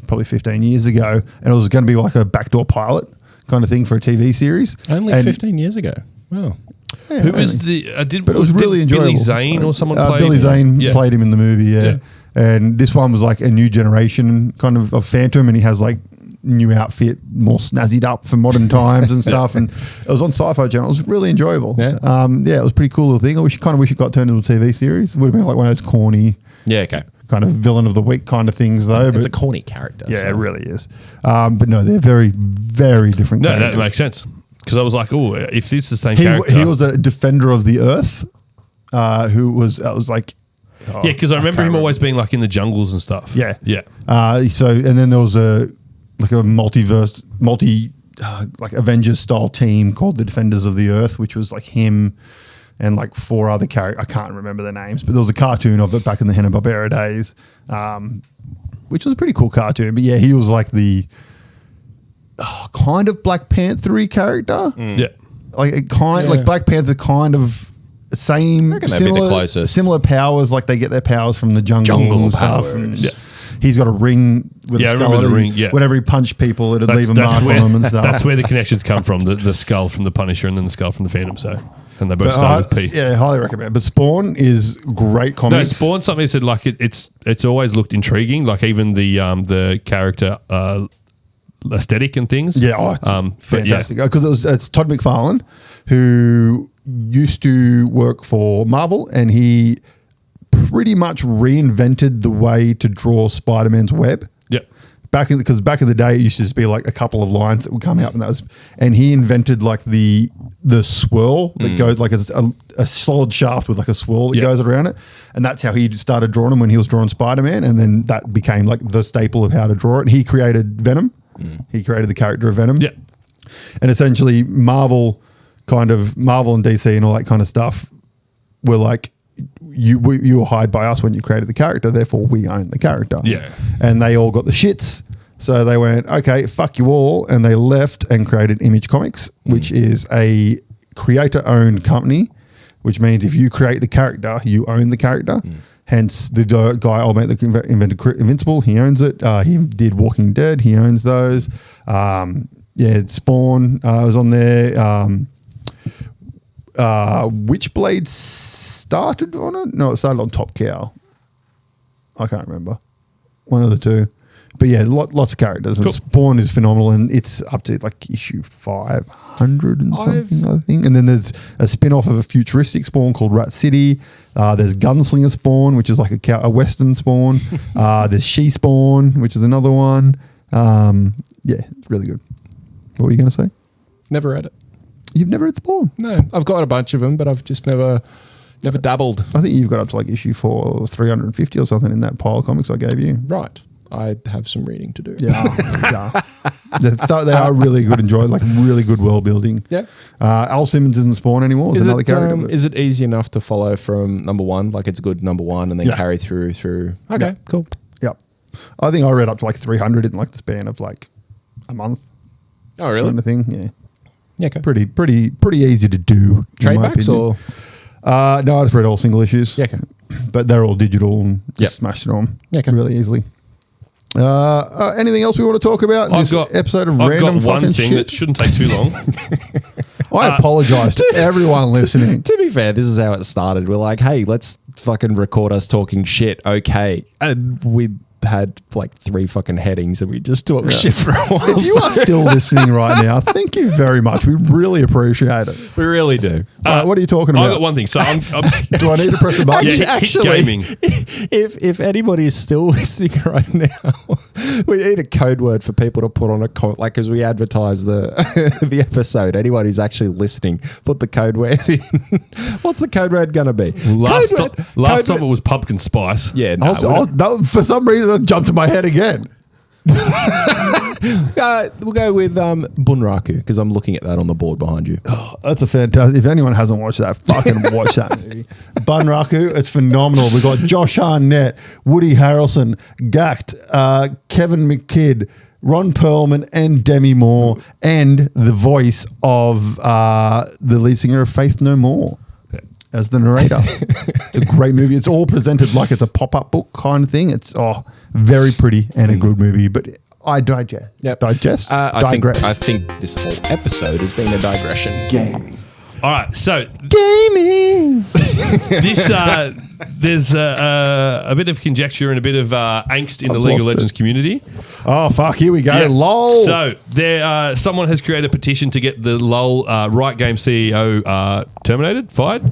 [SPEAKER 1] probably 15 years ago, and it was going to be like a backdoor pilot kind of thing for a TV series.
[SPEAKER 2] Only 15 years ago. Wow.
[SPEAKER 1] Yeah,
[SPEAKER 3] Who was the...
[SPEAKER 1] but it was really enjoyable.
[SPEAKER 3] Billy Zane or someone played
[SPEAKER 1] Billy
[SPEAKER 3] him?
[SPEAKER 1] Zane played him in the movie, yeah. And this one was like a new generation kind of Phantom, and he has like new outfit, more snazzied up for modern times and stuff. And it was on Sci-Fi Channel. It was really enjoyable. Yeah, it was a pretty cool little thing. I wish it got turned into a TV series. It would have been like one of those corny...
[SPEAKER 2] Yeah, okay.
[SPEAKER 1] Kind of villain of the week kind of things, though.
[SPEAKER 2] It's a corny character.
[SPEAKER 1] Yeah, it really is. But no, they're very, very different characters.
[SPEAKER 3] That makes sense. Because I was like, oh, if this is the same character...
[SPEAKER 1] He was a defender of the earth who was... I was like...
[SPEAKER 3] because I remember him always being like in the jungles and stuff.
[SPEAKER 1] Yeah.
[SPEAKER 3] Yeah.
[SPEAKER 1] And then there was a multiverse, like Avengers style team called the Defenders of the Earth, which was like him and like four other characters. I can't remember their names, but there was a cartoon of it back in the Hanna-Barbera days, which was a pretty cool cartoon. But yeah, he was like the kind of Black Panther-y character.
[SPEAKER 3] Yeah.
[SPEAKER 1] Like like Black Panther kind of similar powers. Like they get their powers from the jungle and stuff. And he's got a ring with a skull.
[SPEAKER 3] I remember the ring,
[SPEAKER 1] Whenever he punched people, it'd leave a mark on them and stuff.
[SPEAKER 3] That's where the connections come from, the skull from the Punisher and then the skull from the Phantom. And they both start with P.
[SPEAKER 1] Yeah, highly recommend. But Spawn is great comics.
[SPEAKER 3] No, Spawn's something that said like it's always looked intriguing. Like even the character aesthetic and things.
[SPEAKER 1] Yeah, fantastic. Because it's Todd McFarlane, who used to work for Marvel, and he pretty much reinvented the way to draw Spider-Man's web.
[SPEAKER 3] Yep.
[SPEAKER 1] Because back in the day, it used to just be like a couple of lines that would come out, and he invented like the swirl that goes like a solid shaft with like a swirl that goes around it, and that's how he started drawing them when he was drawing Spider-Man, and then that became like the staple of how to draw it. And he created Venom. He created the character of Venom.
[SPEAKER 3] Yeah.
[SPEAKER 1] And essentially Marvel and DC and all that kind of stuff were like, you were hired by us when you created the character, therefore we own the character.
[SPEAKER 3] Yeah.
[SPEAKER 1] And they all got the shits So they went, okay, fuck you all. And they left and created Image Comics, which is a creator-owned company, which means if you create the character, you own the character. Hence, the guy ultimately invented Invincible. He owns it. He did Walking Dead. He owns those. Spawn was on there. Witchblade started on it? No, it started on Top Cow. I can't remember. One of the two. But yeah, lots of characters. Cool. And Spawn is phenomenal, and it's up to like issue 500 and something, I think. And then there's a spin-off of a futuristic Spawn called Rat City. There's Gunslinger Spawn, which is like a Western Spawn. There's She Spawn, which is another one. It's really good. What were you going to say?
[SPEAKER 2] Never read it.
[SPEAKER 1] You've never read Spawn?
[SPEAKER 2] No, I've got a bunch of them, but I've just never dabbled.
[SPEAKER 1] I think you've got up to like issue 350 or something in that pile of comics I gave you.
[SPEAKER 2] Right. I have some reading to do.
[SPEAKER 1] Yeah. They are really good, enjoyed, like really good world building.
[SPEAKER 2] Yeah.
[SPEAKER 1] Al Simmons isn't Spawn anymore. Is another character.
[SPEAKER 2] Is it easy enough to follow from number one? Like it's a good number one and then carry through. Okay, cool.
[SPEAKER 1] Yep. I think I read up to like 300 in like the span of like a month.
[SPEAKER 2] Oh, really?
[SPEAKER 1] Kind of thing. Yeah.
[SPEAKER 2] Yeah. Okay.
[SPEAKER 1] Pretty easy to do.
[SPEAKER 2] Trade backs or?
[SPEAKER 1] No, I just read all single issues.
[SPEAKER 2] Yeah. Okay.
[SPEAKER 1] But they're all digital and just smashed it on really easily. Anything else we want to talk about in this episode of Random
[SPEAKER 3] I've got one
[SPEAKER 1] Fucking
[SPEAKER 3] thing
[SPEAKER 1] Shit?
[SPEAKER 3] that shouldn't take too long.
[SPEAKER 1] I apologize to everyone listening.
[SPEAKER 2] To be fair, this is how it started. We're like, hey, let's fucking record us talking shit. Okay. And we had like 3 fucking headings and we just talked shit for a while.
[SPEAKER 1] If you are still listening right now, thank you very much. We really appreciate it.
[SPEAKER 2] We really do.
[SPEAKER 1] What are you talking about?
[SPEAKER 3] I've got one thing. So I'm
[SPEAKER 1] do I need to press a button?
[SPEAKER 3] hit gaming.
[SPEAKER 2] If anybody is still listening right now, we need a code word for people to put on a like as we advertise the the episode. Anyone who's actually listening, put the code word in. What's the code word gonna be?
[SPEAKER 3] Last time it was pumpkin spice.
[SPEAKER 2] Yeah,
[SPEAKER 1] for some reason it jumped to my head again.
[SPEAKER 2] We'll go with Bunraku because I'm looking at that on the board behind you.
[SPEAKER 1] Oh, that's a fantastic. If anyone hasn't watched that, fucking watch that movie. Bunraku, it's phenomenal. We've got Josh Hartnett, Woody Harrelson, Gact, Kevin McKidd, Ron Perlman, and Demi Moore, and the voice of the lead singer of Faith No More as the narrator. It's a great movie. It's all presented like it's a pop-up book kind of thing. It's very pretty and a good movie, but I digest.
[SPEAKER 2] Yep.
[SPEAKER 1] Digest?
[SPEAKER 2] I think this whole episode has been a digression.
[SPEAKER 1] Gaming.
[SPEAKER 3] All right, so
[SPEAKER 1] Gaming.
[SPEAKER 3] there's a bit of conjecture and a bit of angst in the League of Legends community.
[SPEAKER 1] Oh fuck! Here we go.
[SPEAKER 3] Yeah.
[SPEAKER 1] LOL.
[SPEAKER 3] So there, someone has created a petition to get the LOL Riot Game CEO fired,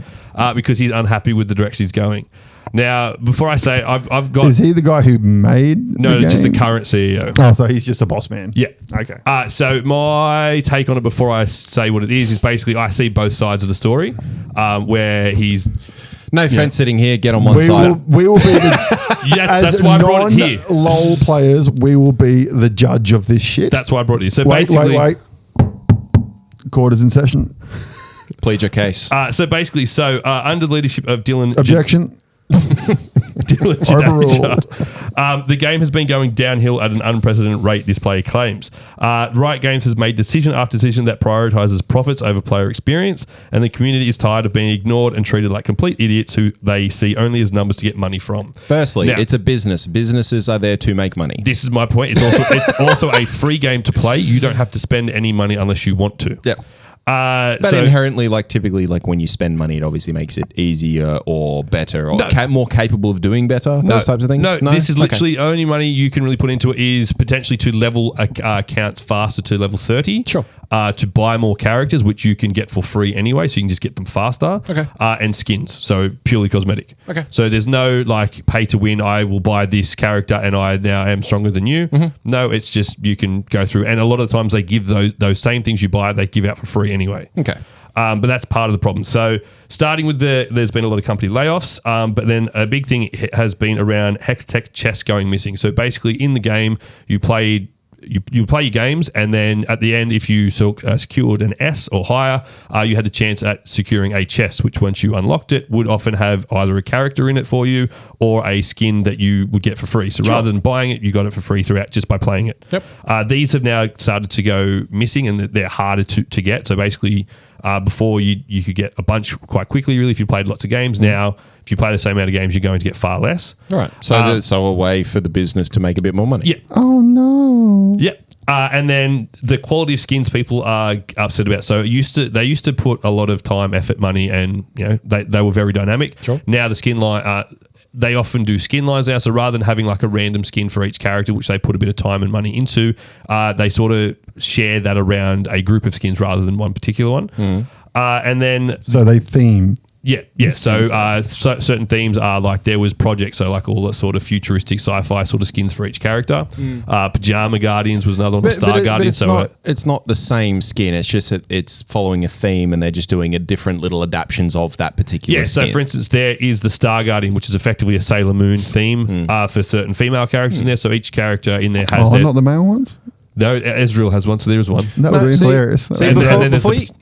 [SPEAKER 3] because he's unhappy with the direction he's going. Now, before I say it, I've got...
[SPEAKER 1] Is he the guy who made
[SPEAKER 3] No,
[SPEAKER 1] the game?
[SPEAKER 3] just the current CEO.
[SPEAKER 1] Oh, so he's just a boss man.
[SPEAKER 3] Yeah.
[SPEAKER 1] Okay.
[SPEAKER 3] So my take on it before I say what it is basically I see both sides of the story, where he's...
[SPEAKER 2] No fence sitting here. Get on one side.
[SPEAKER 1] We will be the...
[SPEAKER 3] Yes, that's why I brought it here.
[SPEAKER 1] LOL players, we will be the judge of this shit.
[SPEAKER 3] That's why I brought it here. So
[SPEAKER 1] wait. Court is in session.
[SPEAKER 2] Plead your case.
[SPEAKER 3] So basically, under the leadership of Dylan...
[SPEAKER 1] Objection.
[SPEAKER 3] Overruled. The game has been going downhill at an unprecedented rate, this player claims. Riot Games has made decision after decision that prioritizes profits over player experience, and the community is tired of being ignored and treated like complete idiots who they see only as numbers to get money from.
[SPEAKER 2] Firstly, it's a business. Businesses are there to make money.
[SPEAKER 3] This is my point. It's also a free game to play. You don't have to spend any money unless you want to.
[SPEAKER 2] Yep. But inherently, typically, when you spend money, it obviously makes it easier or better or more capable of doing better, those types of things?
[SPEAKER 3] No, this is literally only money you can really put into it is potentially to level accounts faster to level 30.
[SPEAKER 2] Sure.
[SPEAKER 3] To buy more characters, which you can get for free anyway, so you can just get them faster.
[SPEAKER 2] Okay.
[SPEAKER 3] And skins, so purely cosmetic.
[SPEAKER 2] Okay.
[SPEAKER 3] So there's no pay to win, I will buy this character and I now am stronger than you. Mm-hmm. No, it's just you can go through. And a lot of the times they give those same things you buy, they give out for free anyway.
[SPEAKER 2] Okay.
[SPEAKER 3] But that's part of the problem. So starting with there's been a lot of company layoffs, but then a big thing has been around Hextech chess going missing. So basically in the game, you played you play your games, and then at the end, if you secured an S or higher, you had the chance at securing a chest, which once you unlocked it, would often have either a character in it for you or a skin that you would get for free. So rather than buying it, you got it for free throughout just by playing it.
[SPEAKER 2] Yep.
[SPEAKER 3] These have now started to go missing, and they're harder to get. So basically, before you could get a bunch quite quickly, really, if you played lots of games. Now, if you play the same amount of games, you're going to get far less.
[SPEAKER 2] Right. So, so a way for the business to make a bit more money.
[SPEAKER 3] Yeah.
[SPEAKER 1] Oh, no.
[SPEAKER 3] Yep. And then the quality of skins people are upset about. So they used to put a lot of time, effort, money, and they were very dynamic.
[SPEAKER 2] Sure.
[SPEAKER 3] Now the skin line, they often do skin lines now. So rather than having like a random skin for each character, which they put a bit of time and money into, they sort of share that around a group of skins rather than one particular one. And then
[SPEAKER 1] So they theme.
[SPEAKER 3] Yeah. So certain themes are like there was projects, so like all the sort of futuristic sci-fi sort of skins for each character. Pajama Guardians was another one, or Star Guardians.
[SPEAKER 2] It's not the same skin. It's just that it's following a theme, and they're just doing a different little adaptations of that particular skin.
[SPEAKER 3] So for instance, there is the Star Guardian, which is effectively a Sailor Moon theme for certain female characters in there. So each character in there has
[SPEAKER 1] not the male ones?
[SPEAKER 3] No, Ezreal has one, so there is one.
[SPEAKER 1] That would be hilarious.
[SPEAKER 2] See,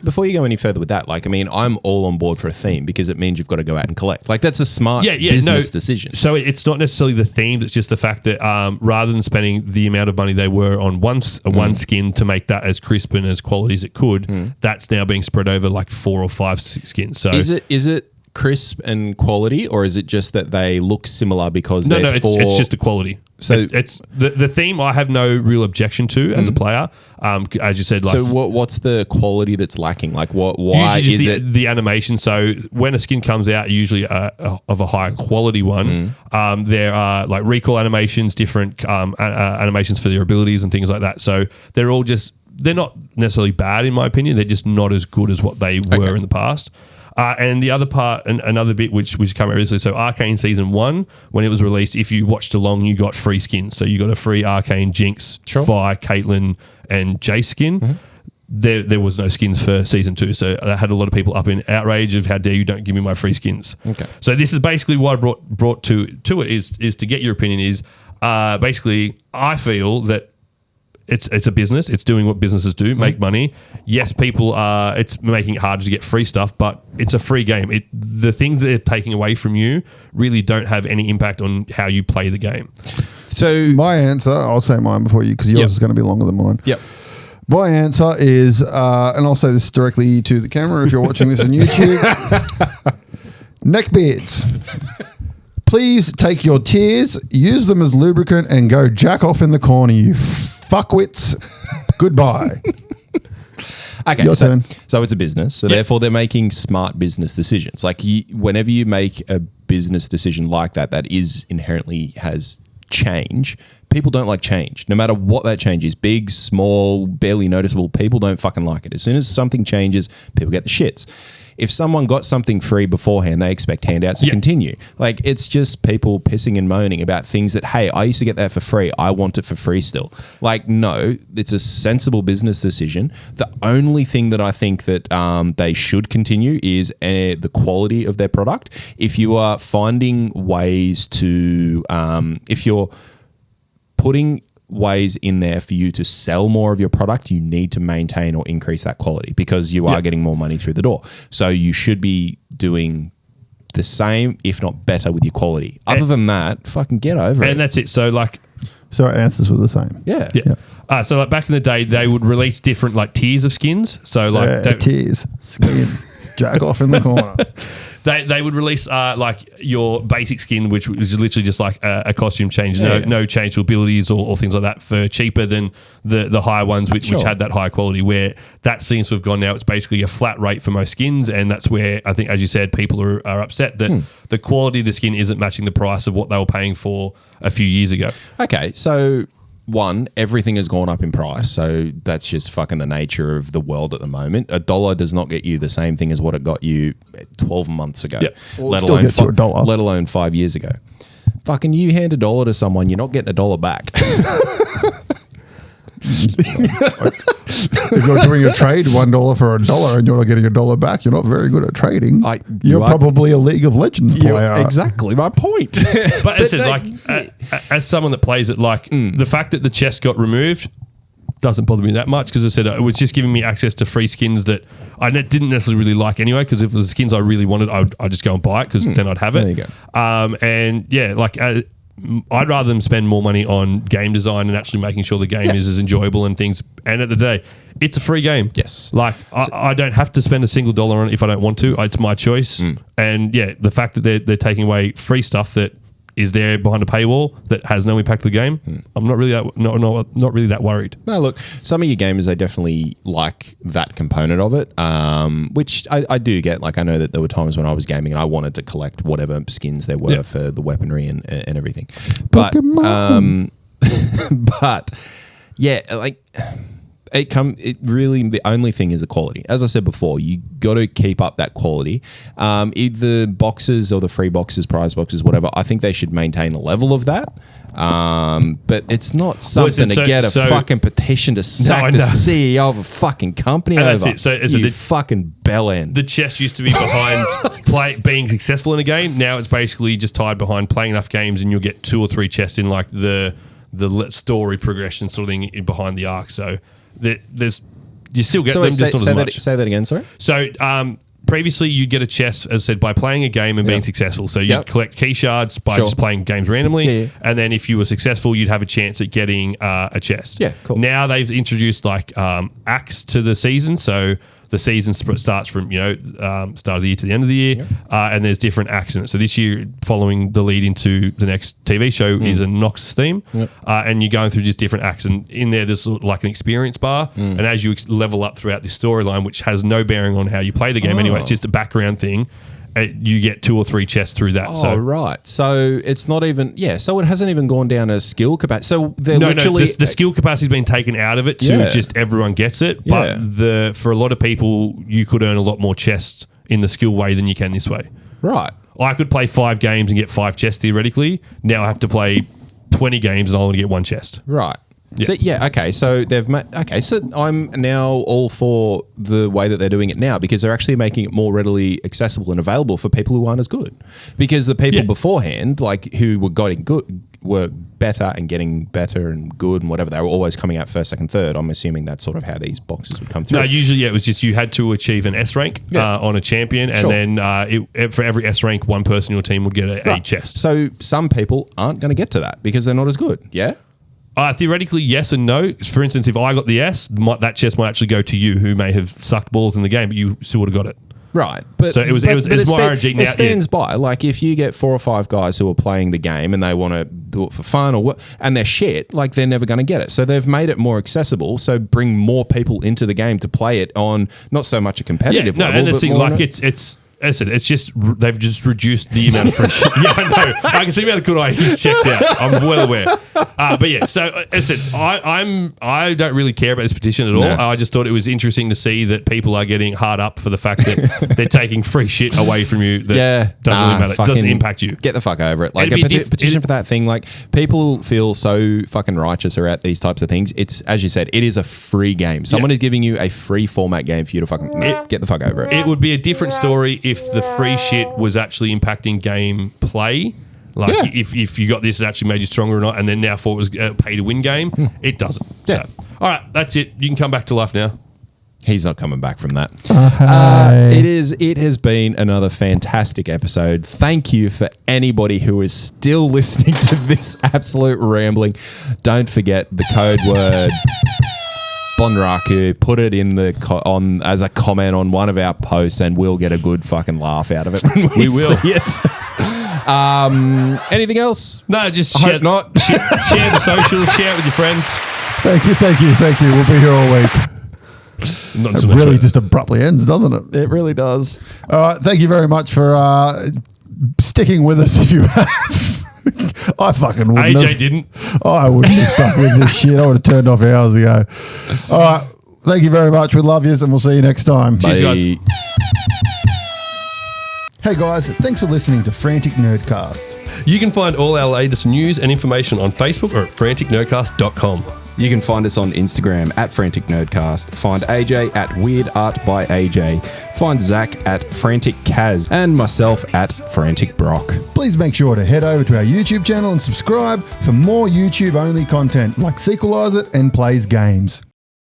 [SPEAKER 2] before you go any further with that, like, I mean, I'm all on board for a theme because it means you've got to go out and collect. Like, that's a smart business decision.
[SPEAKER 3] So it's not necessarily the themes, it's just the fact that rather than spending the amount of money they were on one skin to make that as crisp and as quality as it could, that's now being spread over like 4 or 5 skins. So
[SPEAKER 2] is it crisp and quality, or is it just that they look similar because
[SPEAKER 3] it's just the quality.
[SPEAKER 2] So
[SPEAKER 3] it's the theme I have no real objection to as a player. As you said, like,
[SPEAKER 2] so what's the quality that's lacking? Like why is it
[SPEAKER 3] the animation? So when a skin comes out, usually of a higher quality one, there are like recall animations, different animations for their abilities and things like that. So they're not necessarily bad in my opinion. They're just not as good as what they were in the past. And the other part, another bit which came out recently, so Arcane Season 1, when it was released, if you watched along, you got free skins. So you got a free Arcane Jinx, Vi, Caitlyn, and Jace skin. There was no skins for Season 2, so that had a lot of people up in outrage of how dare you don't give me my free skins.
[SPEAKER 2] Okay.
[SPEAKER 3] So this is basically what I brought to it is to get your opinion is basically I feel that it's a business. It's doing what businesses do, make money. Yes, it's making it harder to get free stuff, but it's a free game. The things that they're taking away from you really don't have any impact on how you play the game.
[SPEAKER 2] So
[SPEAKER 1] my answer, I'll say mine before you, because yours is going to be longer than mine.
[SPEAKER 2] Yep.
[SPEAKER 1] My answer is, and I'll say this directly to the camera if you're watching this on YouTube, neckbeards. Please take your tears, use them as lubricant, and go jack off in the corner, you fuckwits. Goodbye.
[SPEAKER 2] Okay, so it's a business, so therefore they're making smart business decisions. Like whenever you make a business decision like that is inherently has change, people don't like change. No matter what that change is, big, small, barely noticeable, people don't fucking like it. As soon as something changes, people get the shits. If someone got something free beforehand, they expect handouts to continue. Like, it's just people pissing and moaning about things that, hey, I used to get that for free. I want it for free still. Like, no, it's a sensible business decision. The only thing that I think that they should continue is the quality of their product. If you are finding ways to, if you're putting ways in there for you to sell more of your product, you need to maintain or increase that quality because you are getting more money through the door. So you should be doing the same, if not better, with your quality. Other than that, fucking get over it.
[SPEAKER 3] And that's it. So like...
[SPEAKER 1] So our answers were the same.
[SPEAKER 2] Yeah.
[SPEAKER 3] So like back in the day, they would release different like tiers of skins. So like...
[SPEAKER 1] tiers. Skin. Jack off in the corner.
[SPEAKER 3] They would release like your basic skin, which was literally just like a costume change, no change to abilities or things like that, for cheaper than the higher ones, which had that higher quality. Where that seems to have gone now, it's basically a flat rate for most skins, and that's where I think, as you said, people are upset that the quality of the skin isn't matching the price of what they were paying for a few years ago.
[SPEAKER 2] Okay, so... One, everything has gone up in price, so that's just fucking the nature of the world at the moment. $1 does not get you the same thing as what it got you 12 months ago, let alone 5 years ago. Fucking you hand $1 to someone, you're not getting $1 back.
[SPEAKER 1] If you're doing a trade, $1 for $1 and you're not getting $1 back, you're not very good at trading. You're probably a League of Legends player.
[SPEAKER 2] Exactly my point.
[SPEAKER 3] But as someone that plays it, like the fact that the chest got removed, doesn't bother me that much because I said it was just giving me access to free skins that I didn't necessarily really like anyway. Because if it was the skins I really wanted, I'd just go and buy it because then I'd have it.
[SPEAKER 2] There you go.
[SPEAKER 3] And yeah, like I'd rather them spend more money on game design and actually making sure the game is as enjoyable and things. And at the day, it's a free game.
[SPEAKER 2] Yes.
[SPEAKER 3] Like I don't have to spend a single dollar on it if I don't want to. It's my choice. And yeah, the fact that they're taking away free stuff that is there behind a paywall that has no impact to the game, I'm not really that worried.
[SPEAKER 2] No, look, some of your gamers, they definitely like that component of it, which I do get. Like, I know that there were times when I was gaming and I wanted to collect whatever skins there were for the weaponry and everything. But, but yeah, like... It really, the only thing is the quality. As I said before, you got to keep up that quality. Either boxes or the free boxes, prize boxes, whatever, I think they should maintain the level of that. But it's not something to get a fucking petition to sack the CEO of a fucking company over.
[SPEAKER 3] That's it. So
[SPEAKER 2] you fucking bellend.
[SPEAKER 3] The chest used to be behind being successful in a game. Now it's basically just tied behind playing enough games and you'll get 2 or 3 chests in like the story progression sort of thing behind the arc. So... you still get them, just not as much.
[SPEAKER 2] Say that again, sorry?
[SPEAKER 3] So previously you'd get a chest, as I said, by playing a game and being successful. So you'd collect key shards by just playing games randomly. And then if you were successful, you'd have a chance at getting a chest.
[SPEAKER 2] Yeah, cool.
[SPEAKER 3] Now they've introduced like acts to the season. So the season starts from, start of the year to the end of the year. And there's different acts in it. So this year, following the lead into the next TV show is a Noxus theme. And you're going through just different acts. And in there's like an experience bar. And as you level up throughout this storyline, which has no bearing on how you play the game anyway, it's just a background thing. You get 2 or 3 chests through that.
[SPEAKER 2] Right. So it's not even... Yeah, so it hasn't even gone down a skill capacity. So they're
[SPEAKER 3] the skill capacity's been taken out of it to just everyone gets it. But for a lot of people, you could earn a lot more chests in the skill way than you can this way.
[SPEAKER 2] Right.
[SPEAKER 3] I could play 5 games and get 5 chests theoretically. Now I have to play 20 games and I only get 1 chest.
[SPEAKER 2] Right. Okay. So they've so I'm now all for the way that they're doing it now because they're actually making it more readily accessible and available for people who aren't as good. Because the people beforehand, like who were getting good, were better and getting better and good and whatever. They were always coming out first, second, third. I'm assuming that's sort of how these boxes would come through.
[SPEAKER 3] No, usually it was just you had to achieve an S rank on a champion, and then for every S rank, one person in your team would get a chest.
[SPEAKER 2] So some people aren't going to get to that because they're not as good. Yeah.
[SPEAKER 3] Theoretically, yes and no. For instance, if I got the S, that chest might actually go to you, who may have sucked balls in the game, but you still would have got it.
[SPEAKER 2] Right, but
[SPEAKER 3] so it was more RNG.
[SPEAKER 2] It stands by. Like if you get 4 or 5 guys who are playing the game and they want to do it for fun and they're shit, like they're never going to get it. So they've made it more accessible. So bring more people into the game to play it on not so much a competitive level.
[SPEAKER 3] And the thing, like it's. As I said, it's just they've just reduced the amount of friendship. I know. I can see the amount of good ideas checked out. I'm well aware. But yeah, so as I said, I don't really care about this petition at all. No. I just thought it was interesting to see that people are getting hard up for the fact that they're taking free shit away from you that doesn't really matter. It doesn't impact you.
[SPEAKER 2] Get the fuck over it. Like a petition for that thing, like people feel so fucking righteous about these types of things. It's, as you said, it is a free game. Someone is giving you a free format game for you to fucking get the fuck over it.
[SPEAKER 3] It would be a different story if the free shit was actually impacting game play. Like if you got this, it actually made you stronger or not, and then now for it was a pay to win game, it doesn't. So, all right, that's it. You can come back to life now.
[SPEAKER 2] He's not coming back from that. It has been another fantastic episode. Thank you for anybody who is still listening to this absolute rambling. Don't forget the code word Bonraku, put it in on as a comment on one of our posts, and we'll get a good fucking laugh out of it when we will see it. Anything else?
[SPEAKER 3] No, just
[SPEAKER 2] share not.
[SPEAKER 3] Share the socials, share it with your friends.
[SPEAKER 1] Thank you. We'll be here all week.
[SPEAKER 3] Not
[SPEAKER 1] it
[SPEAKER 3] so much
[SPEAKER 1] really just abruptly ends, doesn't it?
[SPEAKER 2] It really does.
[SPEAKER 1] All right, thank you very much for sticking with us if you have. I fucking wouldn't
[SPEAKER 3] AJ didn't.
[SPEAKER 1] I wouldn't have stuck with this shit. I would have turned off hours ago. All right. Thank you very much. We love you, and we'll see you next time.
[SPEAKER 3] Cheers, guys.
[SPEAKER 1] Hey, guys. Thanks for listening to Frantic Nerdcast.
[SPEAKER 3] You can find all our latest news and information on Facebook or at franticnerdcast.com.
[SPEAKER 2] You can find us on Instagram at Frantic Nerdcast. Find AJ at Weird Art by AJ. Find Zach at Frantic Kaz and myself at Frantic Brock.
[SPEAKER 1] Please make sure to head over to our YouTube channel and subscribe for more YouTube-only content like Sequelize It and Plays Games.